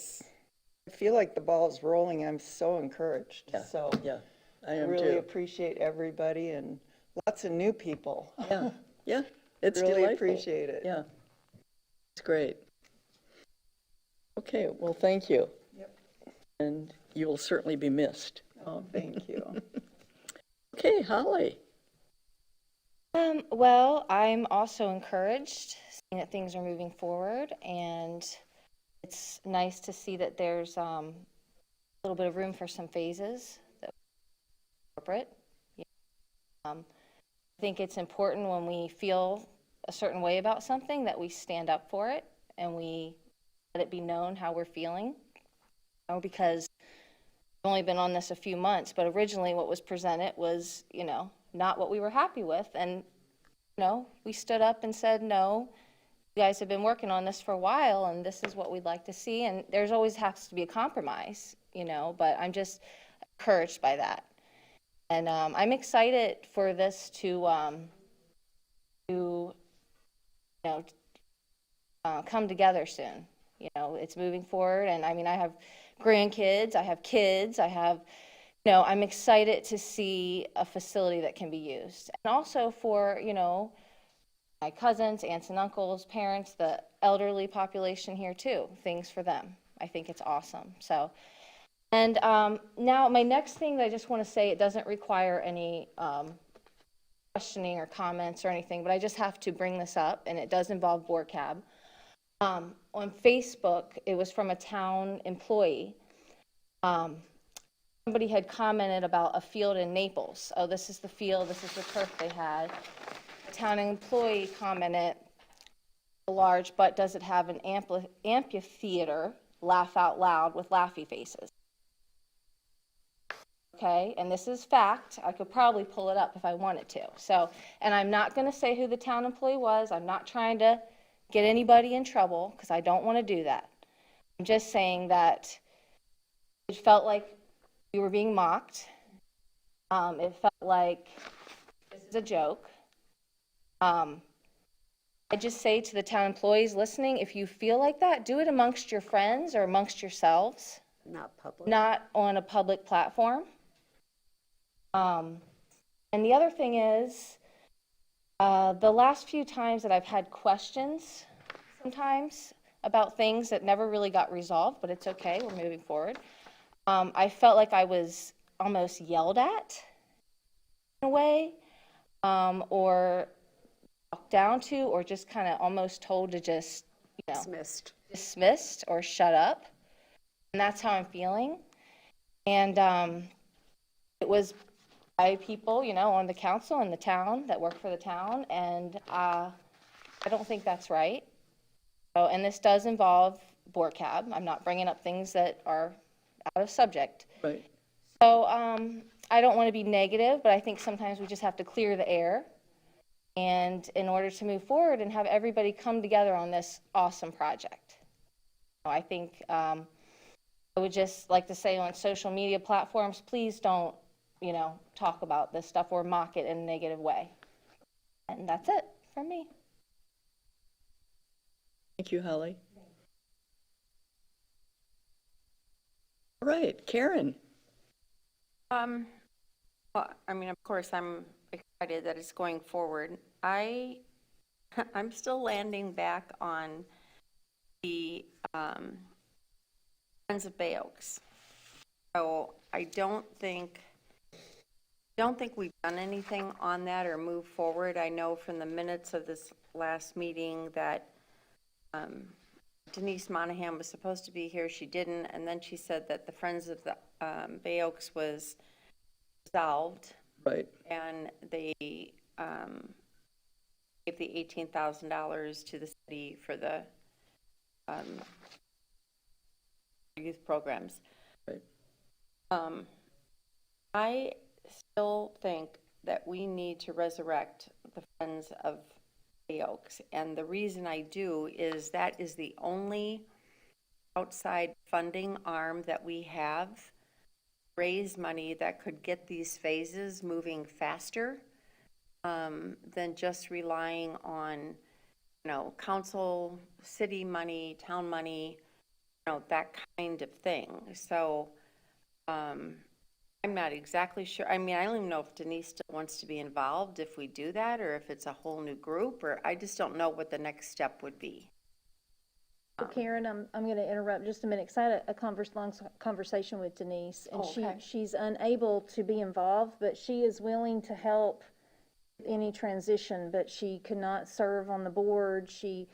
feel like the ball's rolling. I'm so encouraged. Yeah. So Yeah, I I am really too. appreciate everybody and lots of new people. Yeah, yeah, it's Really delightful. appreciate it. Yeah, it's great. Okay, well, thank you. Yep. And you will certainly be missed. Oh, thank you. Okay, Holly. Well, I'm also encouraged, seeing that things are moving forward, and it's nice to see that there's a little bit of room for some phases that corporate. I think it's important when we feel a certain way about something that we stand up for it and we let it be known how we're feeling. Because I've only been on this a few months, but originally what was presented was, not what we were happy with. And, we stood up and said, no, you guys have been working on this for a while and this is what we'd like to see. And there's always has to be a compromise, but I'm just encouraged by that. And I'm excited for this to come together soon. It's moving forward, and I mean, I have grandkids, I have kids, I'm excited to see a facility that can be used. And also for, my cousins, aunts and uncles, parents, the elderly population here too, things for them. I think it's awesome. So, and now my next thing that I just want to say, it doesn't require any questioning or comments or anything, but I just have to bring this up, and it does involve BORCAB. On Facebook, it was from a town employee. Somebody had commented about a field in Naples. Oh, this is the field, this is the turf they had. A town employee commented, large, but does it have an amphitheater, laugh out loud with laughy faces? Okay, and this is fact. I could probably pull it up if I wanted to. So, and I'm not going to say who the town employee was. I'm not trying to get anybody in trouble because I don't want to do that. I'm just saying that it felt like we were being mocked. It felt like this is a joke. I just say to the town employees listening, if you feel like that, do it amongst your friends or amongst yourselves, Not public. not on a public platform. And the other thing is, the last few times that I've had questions sometimes about things that never really got resolved, but it's okay, we're moving forward. I felt like I was almost yelled at in a way, or talked down to, or just kind of almost told to just, dismissed or shut up. And that's how I'm feeling. And it was by people, on the council in the town that work for the town, and I don't think that's right. So, and this does involve BORCAB. I'm not bringing up things that are out of subject. Right. So I don't want to be negative, but I think sometimes we just have to clear the air, and in order to move forward and have everybody come together on this awesome project. I think I would just like to say on social media platforms, please don't, talk about this stuff or mock it in a negative way. And that's it from me. Thank you, Holly. All right, Karen. Well, I mean, of course, I'm excited that it's going forward. I'm still landing back on the Friends of Bay Oaks. So I don't think we've done anything on that or moved forward. I know from the minutes of this last meeting that Denise Monahan was supposed to be here, she didn't, and then she said that the Friends of the Bay Oaks was resolved, Right. and they gave the $18,000 to the city for the youth programs. Right. I still think that we need to resurrect the Friends of Bay Oaks. And the reason I do is that is the only outside funding arm that we have, raise money that could get these phases moving faster than just relying on, council, city money, town money, that kind of thing. So I'm not exactly sure. I mean, I don't even know if Denise still wants to be involved if we do that, or if it's a whole new group, or I just don't know what the next step would be. So Karen, I'm going to interrupt just a minute, because I had a long conversation with Denise, and Okay. she's unable to be involved, but she is willing to help any transition, but she could not serve on the board. I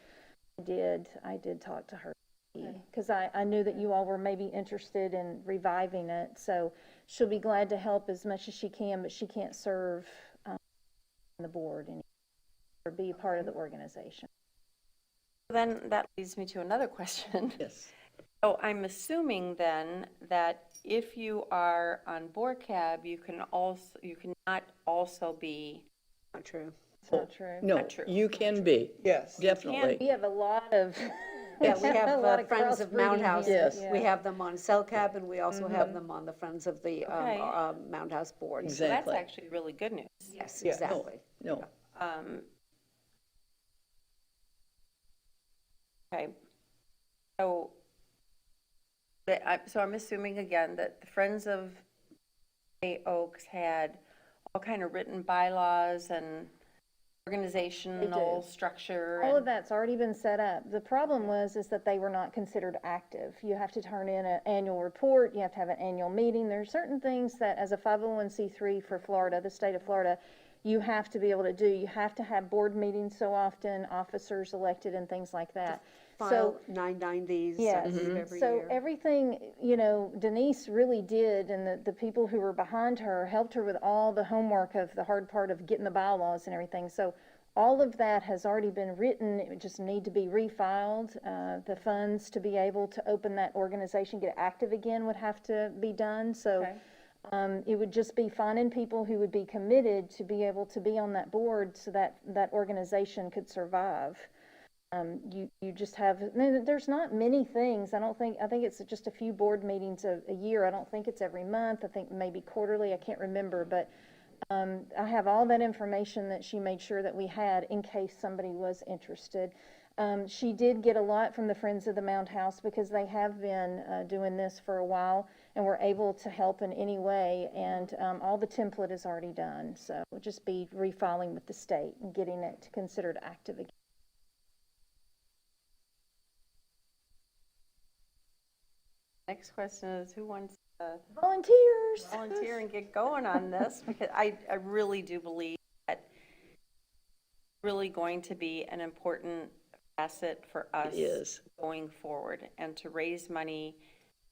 did talk to her, because I knew that you all were maybe interested in reviving it, so she'll be glad to help as much as she can, but she can't serve on the board anymore, or be a part of the organization. Then that leads me to another question. Yes. So I'm assuming then that if you are on BORCAB, you cannot also be. Not true. It's not true. No, Not true. you can be. Yes. Definitely. We have a lot of. Yeah, we have a lot of Friends of crossbreeding Mound House. here. Yes. We have them on CellCab, and we also have them on the Friends of the Okay. Mound House board. So that's Exactly. actually really good news. Yes, Yeah. exactly. No. Okay. So, so I'm assuming again that the Friends of Bay Oaks had all kind of written bylaws and organizational structure. All of and- that's already been set up. The problem is that they were not considered active. You have to turn in an annual report, you have to have an annual meeting. There are certain things that as a 501c3 for Florida, the state of Florida, you have to be able to do. You have to have board meetings so often, officers elected and things like that. File 990s Yes, every so year. everything, Denise really did, and the people who were behind her helped her with all the homework of the hard part of getting the bylaws and everything. So all of that has already been written. It would just need to be refiled. The funds to be able to open that organization, get it active again, would have to be done. So it would just be finding people who would be committed to be able to be on that board so that that organization could survive. You just have, there's not many things. I think it's just a few board meetings a year. I don't think it's every month. I think maybe quarterly. I can't remember, but I have all that information that she made sure that we had in case somebody was interested. She did get a lot from the Friends of the Mound House because they have been doing this for a while and were able to help in any way, and all the template is already done. So it would just be refiling with the state and getting it considered active again. Next question is, who wants to Volunteers! volunteer and get going on this? Because I really do believe that it's really going to be an important facet for us is. going forward, and to raise money,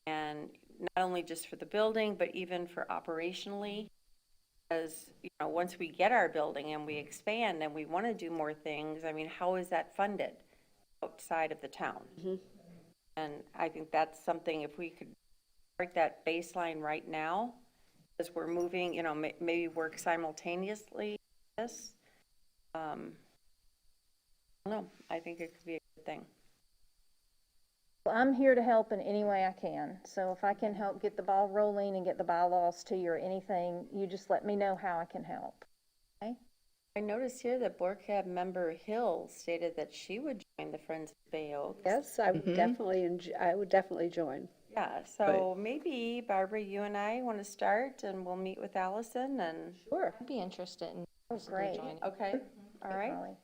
and not only just for the building, but even for operationally. Because, once we get our building and we expand and we want to do more things, I mean, how is that funded outside of the town? And I think that's something, if we could start that baseline right now, as we're moving, maybe work simultaneously with this. I don't know, I think it could be a good thing. I'm here to help in any way I can. So if I can help get the ball rolling and get the bylaws to you or anything, you just let me know how I can help. Okay? I noticed here that BORCAB member Hill stated that she would join the Friends of Bay Oaks. Yes, I would definitely join. Yeah, so maybe Barbara, you and I want to start, and we'll meet with Allison and. Sure. I'd be interested in Great. joining. Okay, all right. Holly.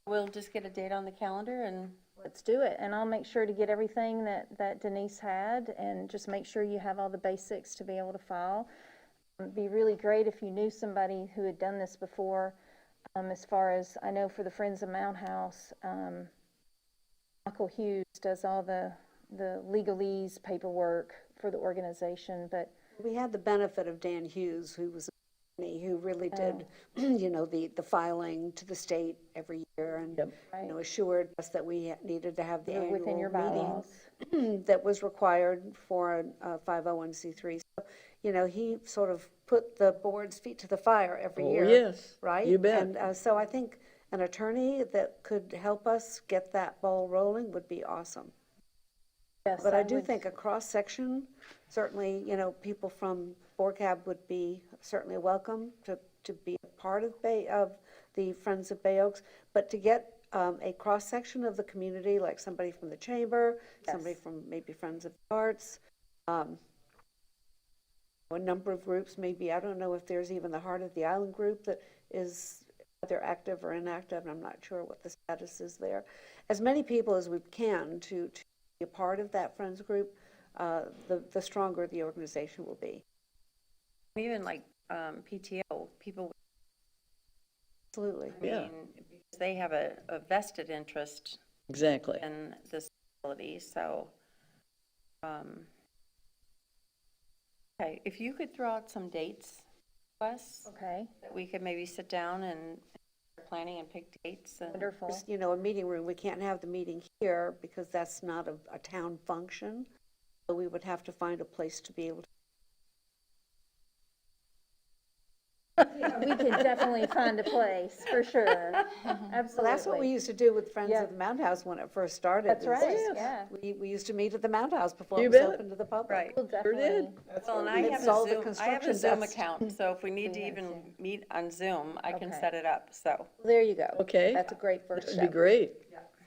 We'll just get a date on the calendar and. Let's do it. And I'll make sure to get everything that Denise had, and just make sure you have all the basics to be able to file. It'd be really great if you knew somebody who had done this before. As far as I know, for the Friends of Mound House, Michael Hughes does all the legalese paperwork for the organization, but We had the benefit of Dan Hughes, who was an attorney who really did, you know, the filing to the state every year and, Yep. you know, assured us that we needed to have the You're within your annual bylaws. meeting that was required for a 501c3. So, you know, he sort of put the board's feet to the fire every Oh, year. yes. Right? You bet. And so I think an attorney that could help us get that ball rolling would be awesome. Yes, But I do would- think a cross-section, certainly, you know, people from BORCAB would be certainly welcome to be a part of the Friends of Bay Oaks, but to get a cross-section of the community, like somebody from the chamber, somebody from maybe Friends of the Arts, a number of groups, maybe, I don't know if there's even the Heart of the Island group that is either active or inactive, and I'm not sure what the status is there. As many people as we can to be a part of that Friends group, the stronger the organization will be. Even like PTO, people, Absolutely. I Yeah. mean, because they have a vested interest Exactly. in this facility, so. Okay, if you could throw out some dates, Wes, Okay, that we could maybe sit down and planning and pick dates and. wonderful. You know, a meeting room, we can't have the meeting here because that's not a town function. So we would have to find a place to be able to. We could definitely find a place, for sure. Absolutely. So that's what we used to do with Friends Yeah. of the Mound House when it first started. That's is right, yeah. We used to meet at the Mound House before You it was bet. open to the public. Right. We'll Sure did. definitely, Well, and I It's have all a the Zoom, I have a construction Zoom dust. account, so if we need to even meet on Zoom, I can Okay. set it up, so. There you go. Okay. That's a great first That'd be step. great.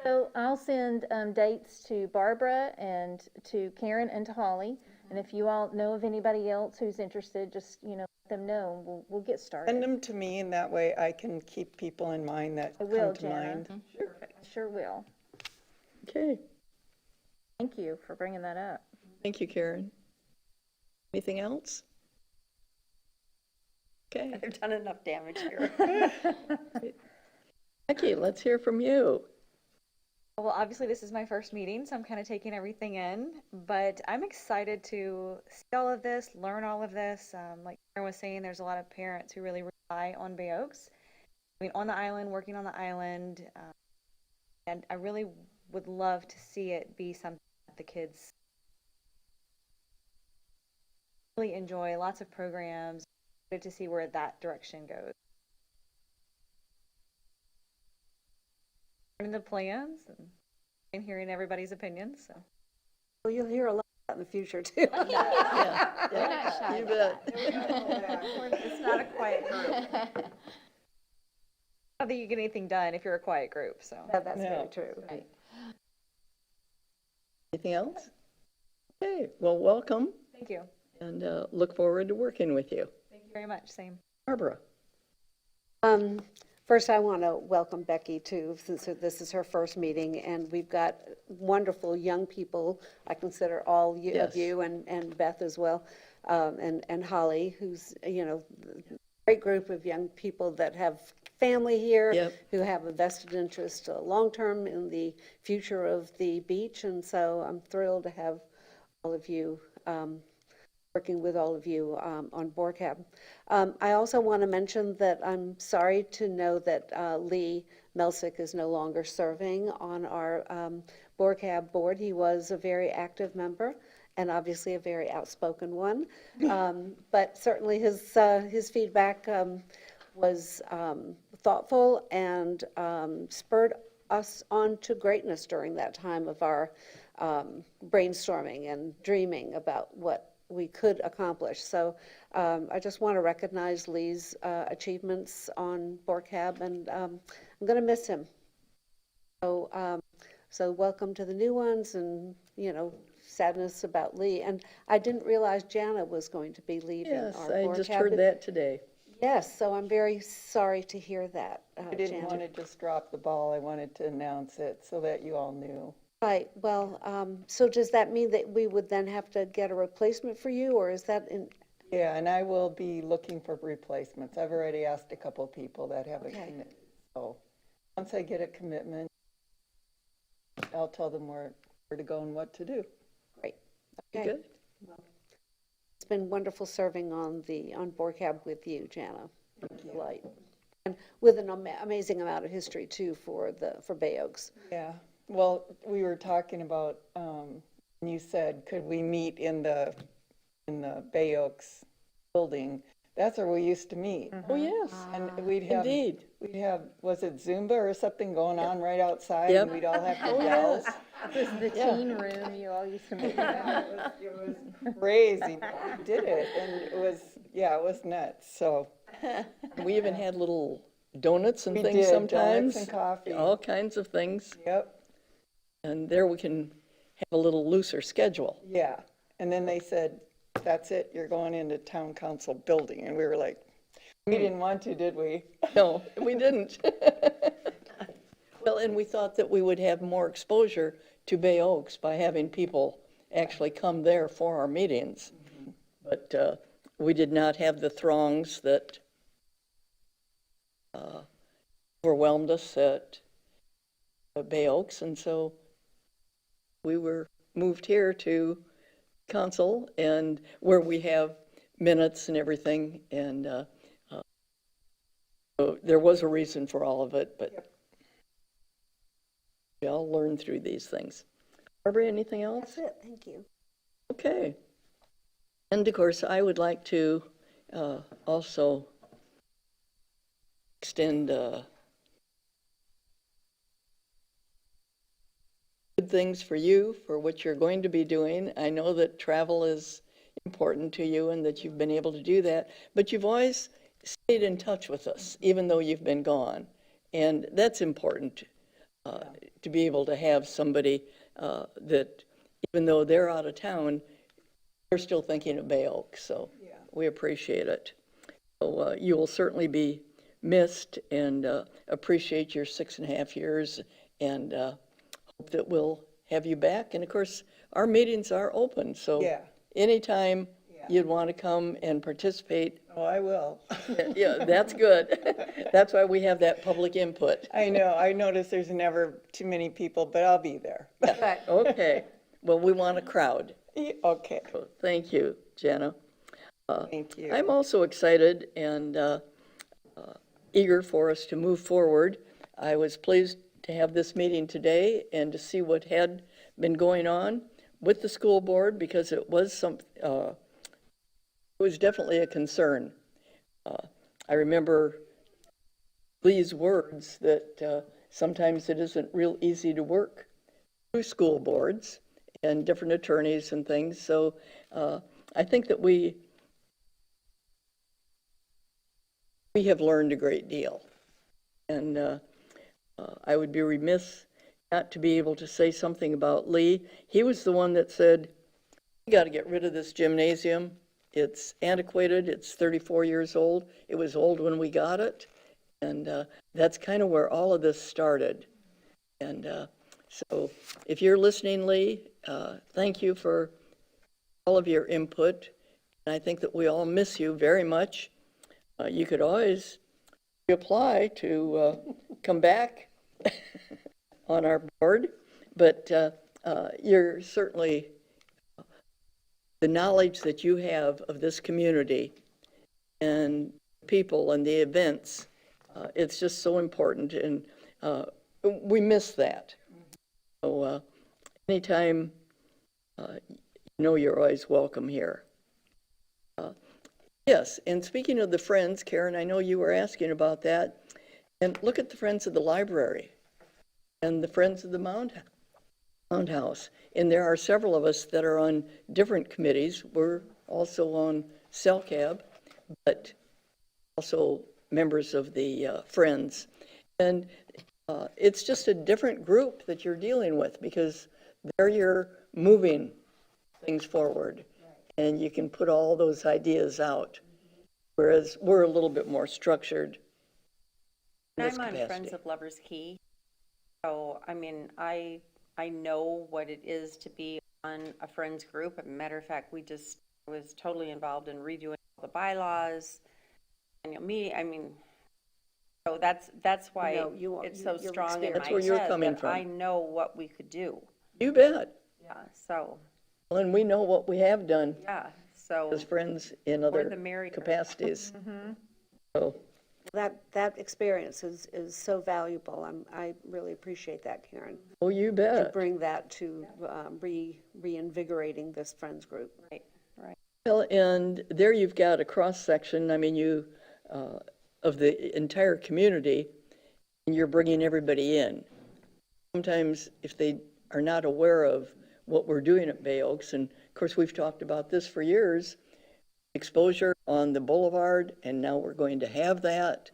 so I'll send dates to Barbara and to Karen and to Holly. And if you all know of anybody else who's interested, just, you know, let them know, and we'll get Send started. them to me, and that way I can keep people in mind that I will, come to Jana. mind. Sure will. Okay. Thank you for bringing that up. Thank you, Karen. Anything else? Okay. I've done enough damage here. Becky, let's hear from you. Well, obviously, this is my first meeting, so I'm kind of taking everything in, but I'm excited to see all of this, learn all of this. Like Karen was saying, there's a lot of parents who really rely on Bay Oaks. I mean, on the island, working on the island, and I really would love to see it be something that the kids really enjoy, lots of programs. Good to see where that direction goes. Learning the plans and hearing everybody's opinions, so. Well, you'll hear a lot in the future too. Yeah. You bet. It's not a quiet group. Not that you get anything done if you're a quiet group, so. That's Yeah. very true. Anything else? Okay, well, welcome, Thank you. and look forward to working with you. Thank you very much, same. Barbara? First, I want to welcome Becky too, since this is her first meeting, and we've got wonderful young people. I consider all of Yes. you and Beth as well, and Holly, who's, you know, a great group of young people that have family here, Yep. who have a vested interest long-term in the future of the beach, and so I'm thrilled to have all of you working with all of you on BORCAB. I also want to mention that I'm sorry to know that Lee Melsick is no longer serving on our BORCAB board. He was a very active member and obviously a very outspoken one. But certainly his feedback was thoughtful and spurred us on to greatness during that time of our brainstorming and dreaming about what we could accomplish. So I just want to recognize Lee's achievements on BORCAB, and I'm going to miss him. So welcome to the new ones, and, you know, sadness about Lee. And I didn't realize Jana was going to be leaving Yes, our I just BORCAB. heard that today. Yes, so I'm very sorry to hear that, I didn't Jana. want to just drop the ball. I wanted to announce it so that you all knew. Right, well, so does that mean that we would then have to get a replacement for you, or is that in, Yeah, and I will be looking for replacements. I've already asked a couple people that haven't Okay. committed. So once I get a commitment, I'll tell them where to go and what to do. great, You okay. good? It's been wonderful serving on BORCAB with you, Jana. Delight. And with an amazing amount of history too for Bay Oaks. Yeah, well, we were talking about, you said, could we meet in the Bay Oaks building? That's where we used to meet. Oh, yes, And we'd have, indeed. was it Zumba or something going on right outside? Yep. And we'd all have Oh, to yell. yes. This is the teen room you all used to meet in. It was crazy. We did it, and it was nuts, so. We even had little donuts and We things did, sometimes. donuts and coffee. All kinds of things. Yep, And there we can have a little looser schedule. yeah. And then they said, that's it, you're going into town council building. And we were like, we didn't want to, did we? No, we didn't. Well, and we thought that we would have more exposure to Bay Oaks by having people actually come there for our meetings. But we did not have the throngs that overwhelmed us at Bay Oaks, and so we were moved here to council, and where we have minutes and everything, and so there was a reason for all of it, but we all learn through these things. Barbara, anything else? That's it, thank you. Okay. And of course, I would like to also extend good things for you, for what you're going to be doing. I know that travel is important to you and that you've been able to do that, but you've always stayed in touch with us, even though you've been gone. And that's important, to be able to have somebody that, even though they're out of town, they're still thinking of Bay Oaks, so we appreciate it. So you will certainly be missed, and appreciate your 6.5 years, and hope that we'll have you back. And of course, our meetings are open, so Yeah. anytime you'd want to come and participate, Oh, I will. yeah, that's good. That's why we have that public input. I know, I notice there's never too many people, but I'll be there. Okay, well, we want a crowd. Okay, So thank you, Jana. thank you. I'm also excited and eager for us to move forward. I was pleased to have this meeting today and to see what had been going on with the school board, because it was it was definitely a concern. I remember Lee's words that sometimes it isn't real easy to work through school boards and different attorneys and things. So I think that we have learned a great deal. And I would be remiss not to be able to say something about Lee. He was the one that said, "We got to get rid of this gymnasium. It's antiquated. It's 34 years old. It was old when we got it." And that's kind of where all of this started. And so if you're listening, Lee, thank you for all of your input. And I think that we all miss you very much. You could always apply to come back on our board, but you're certainly, the knowledge that you have of this community and people and the events, it's just so important, and we miss that. So anytime, you're always welcome here. Yes, and speaking of the Friends, Karen, I know you were asking about that, and look at the Friends of the Library and the Friends of the Mound House. And there are several of us that are on different committees. We're also on CELCAB, but also members of the Friends. And it's just a different group that you're dealing with, because there you're moving things forward, and you can put all those ideas out, whereas we're a little bit more structured in this I'm on capacity. Friends of Lovers Key, so, I mean, I know what it is to be on a Friends group. As a matter of fact, I was totally involved in redoing all the bylaws, annual meeting, I mean, so that's why it's so your strong in my That's where you're head coming that from. I know what we could do. You bet. Yeah, so, And we know what we have done. yeah, So as friends in more other the merrier. capacities. So, That experience is so valuable. I really appreciate that, Karen. oh, you To bet. bring that to reinvigorating this Friends group. Right, right. Well, and there you've got a cross-section, I mean, of the entire community, and you're bringing everybody in. Sometimes if they are not aware of what we're doing at Bay Oaks, and of course, we've talked about this for years, exposure on the boulevard, and now we're going to have that.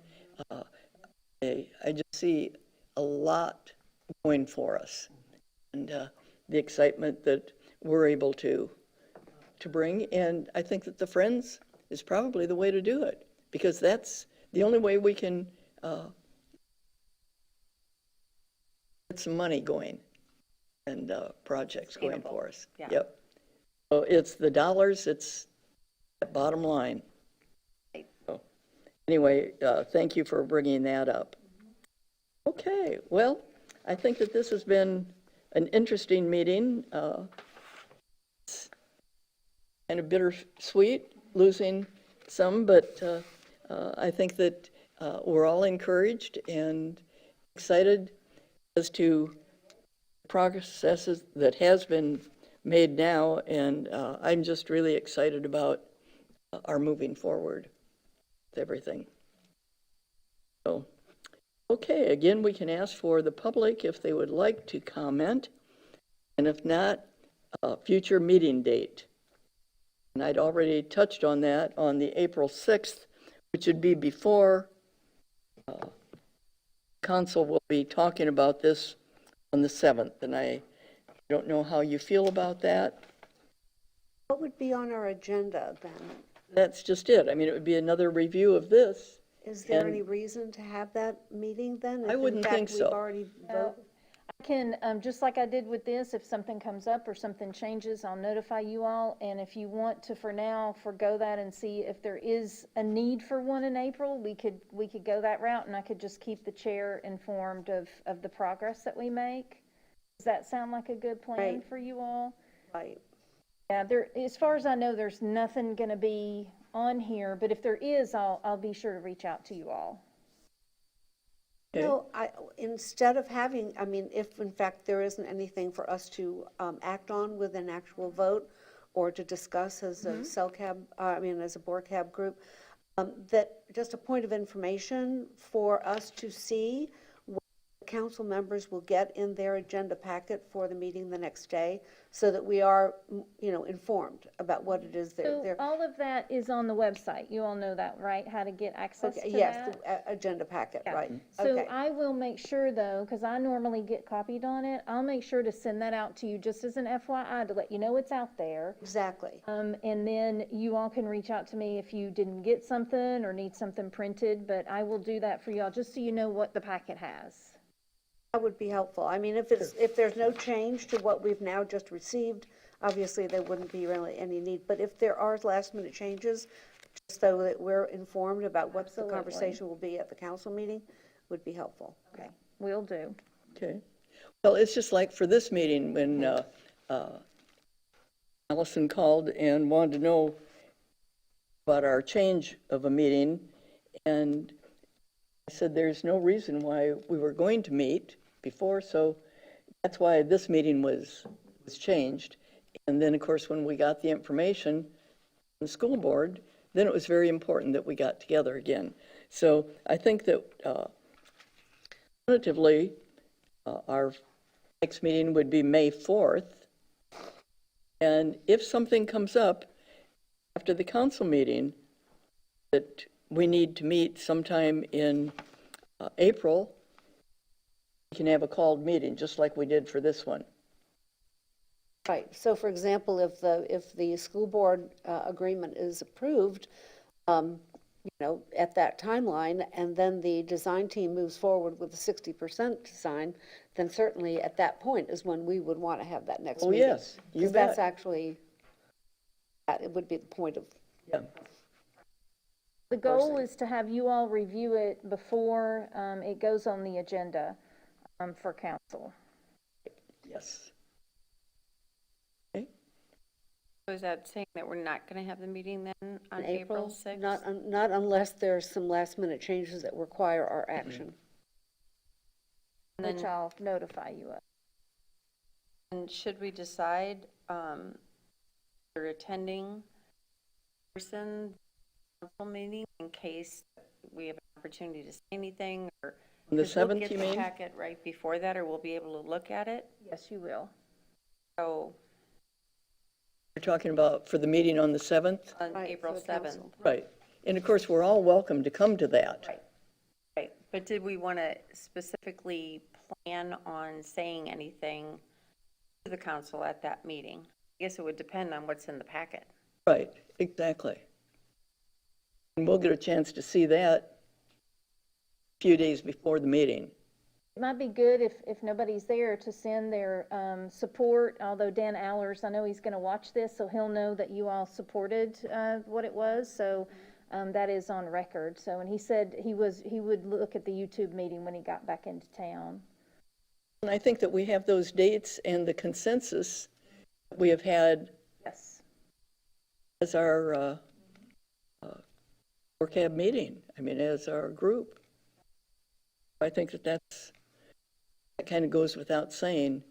I just see a lot going for us, and the excitement that we're able to bring. And I think that the Friends is probably the way to do it, because that's the only way we can get some money going and projects going for us. Yeah. Yep. So it's the dollars, it's that bottom line. Right. So, anyway, thank you for bringing that up. Okay, well, I think that this has been an interesting meeting. It's kind of bittersweet, losing some, but I think that we're all encouraged and excited as to progresses that has been made now, and I'm just really excited about our moving forward with everything. So, okay, again, we can ask for the public if they would like to comment, and if not, future meeting date. And I'd already touched on that on the April 6th, which would be before council will be talking about this on the 7th, and I don't know how you feel about that. What would be on our agenda then? That's just it. I mean, it would be another review of this. Is there And- any reason to have that meeting then? I wouldn't think so. If in fact we've already voted? I can, just like I did with this, if something comes up or something changes, I'll notify you all. And if you want to, for now, forgo that and see if there is a need for one in April, we could go that route, and I could just keep the chair informed of the progress that we make. Does that sound like a good plan Right. for you all? Right. Yeah, as far as I know, there's nothing gonna be on here, but if there is, I'll be sure to reach out to you all. Okay. No, instead of having, I mean, if in fact there isn't anything for us to act on with an actual vote or to discuss as a as a BORCAB group, that just a point of information for us to see what council members will get in their agenda packet for the meeting the next day, so that we are, informed about what it is So they're. all of that is on the website. You all know that, right? How to get access to Yes, that? the agenda packet, Yeah. right. So Okay. I will make sure though, because I normally get copied on it, I'll make sure to send that out to you just as an FYI to let you know it's out there. Exactly. And then you all can reach out to me if you didn't get something or need something printed, but I will do that for y'all, just so you know what the packet has. That would be helpful. I mean, if there's no change to what we've now just received, obviously there wouldn't be really any need. But if there are last-minute changes, just so that we're informed about what the Absolutely. conversation will be at the council meeting, would be helpful. Okay, will do. Okay. Well, it's just like for this meeting, when Allison called and wanted to know about our change of a meeting, and I said there's no reason why we were going to meet before, so that's why this meeting was changed. And then, of course, when we got the information from the school board, then it was very important that we got together again. So I think that alternatively, our next meeting would be May 4th. And if something comes up after the council meeting that we need to meet sometime in April, we can have a called meeting, just like we did for this one. Right. So for example, if the school board agreement is approved, at that timeline, and then the design team moves forward with a 60% design, then certainly at that point is when we would want to have that next Oh, meeting. yes, you Because that's bet. actually, it would be the point of. Yeah. The goal is to have you all review it before it goes on the agenda for council. Yes. Okay. So is that saying that we're not going to have the meeting then on In April 6th? Not unless there's some last-minute changes that require our action. Which I'll notify you of. And should we decide you're attending person council meeting in case we have an opportunity to say anything, or On the 'cause we'll 7th, get you the mean? packet right before that, or we'll be able to look at it? Yes, you will. So You're talking about for the meeting on the 7th? on Right, April for the 7th. council. Right. And of course, we're all welcome to come to that. Right. Right, but did we want to specifically plan on saying anything to the council at that meeting? I guess it would depend on what's in the packet. Right, exactly. And we'll get a chance to see that a few days before the meeting. It might be good if nobody's there to send their support, although Dan Allers, I know he's going to watch this, so he'll know that you all supported what it was, so that is on record. So, and he said he would look at the YouTube meeting when he got back into town. And I think that we have those dates and the consensus that we have had Yes. as our BORCAB meeting, I mean, as our group. I think that kind of goes without saying.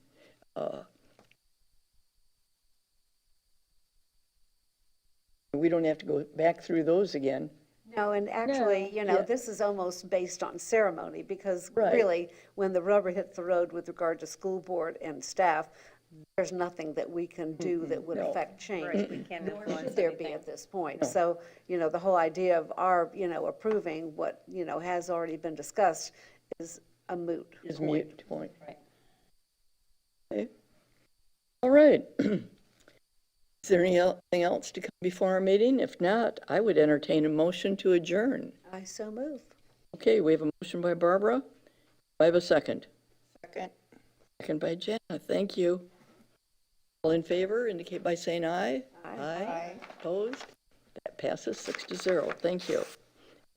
We don't have to go back through those again. No, and actually, No. you know, Yeah. this is almost based on ceremony, because Right. really, when the rubber hits the road with regard to school board and staff, there's nothing that we can do that would No. affect change. Right, we can't Nor influence should there be anything. at this point. So, you know, the whole idea of our, approving what, has already been discussed is a moot Is point. mute point. Right. Okay. All right. Is there anything else to come before our meeting? If not, I would entertain a motion to adjourn. I so move. Okay, we have a motion by Barbara. Do I have a second? Second. Second by Jana. Thank you. All in favor indicate by saying aye. Aye. Opposed? That passes 6-0. Thank you.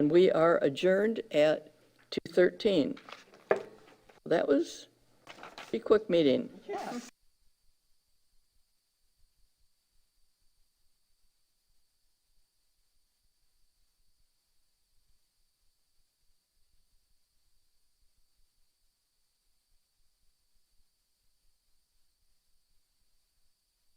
And we are adjourned at 2:13. That was a pretty quick meeting.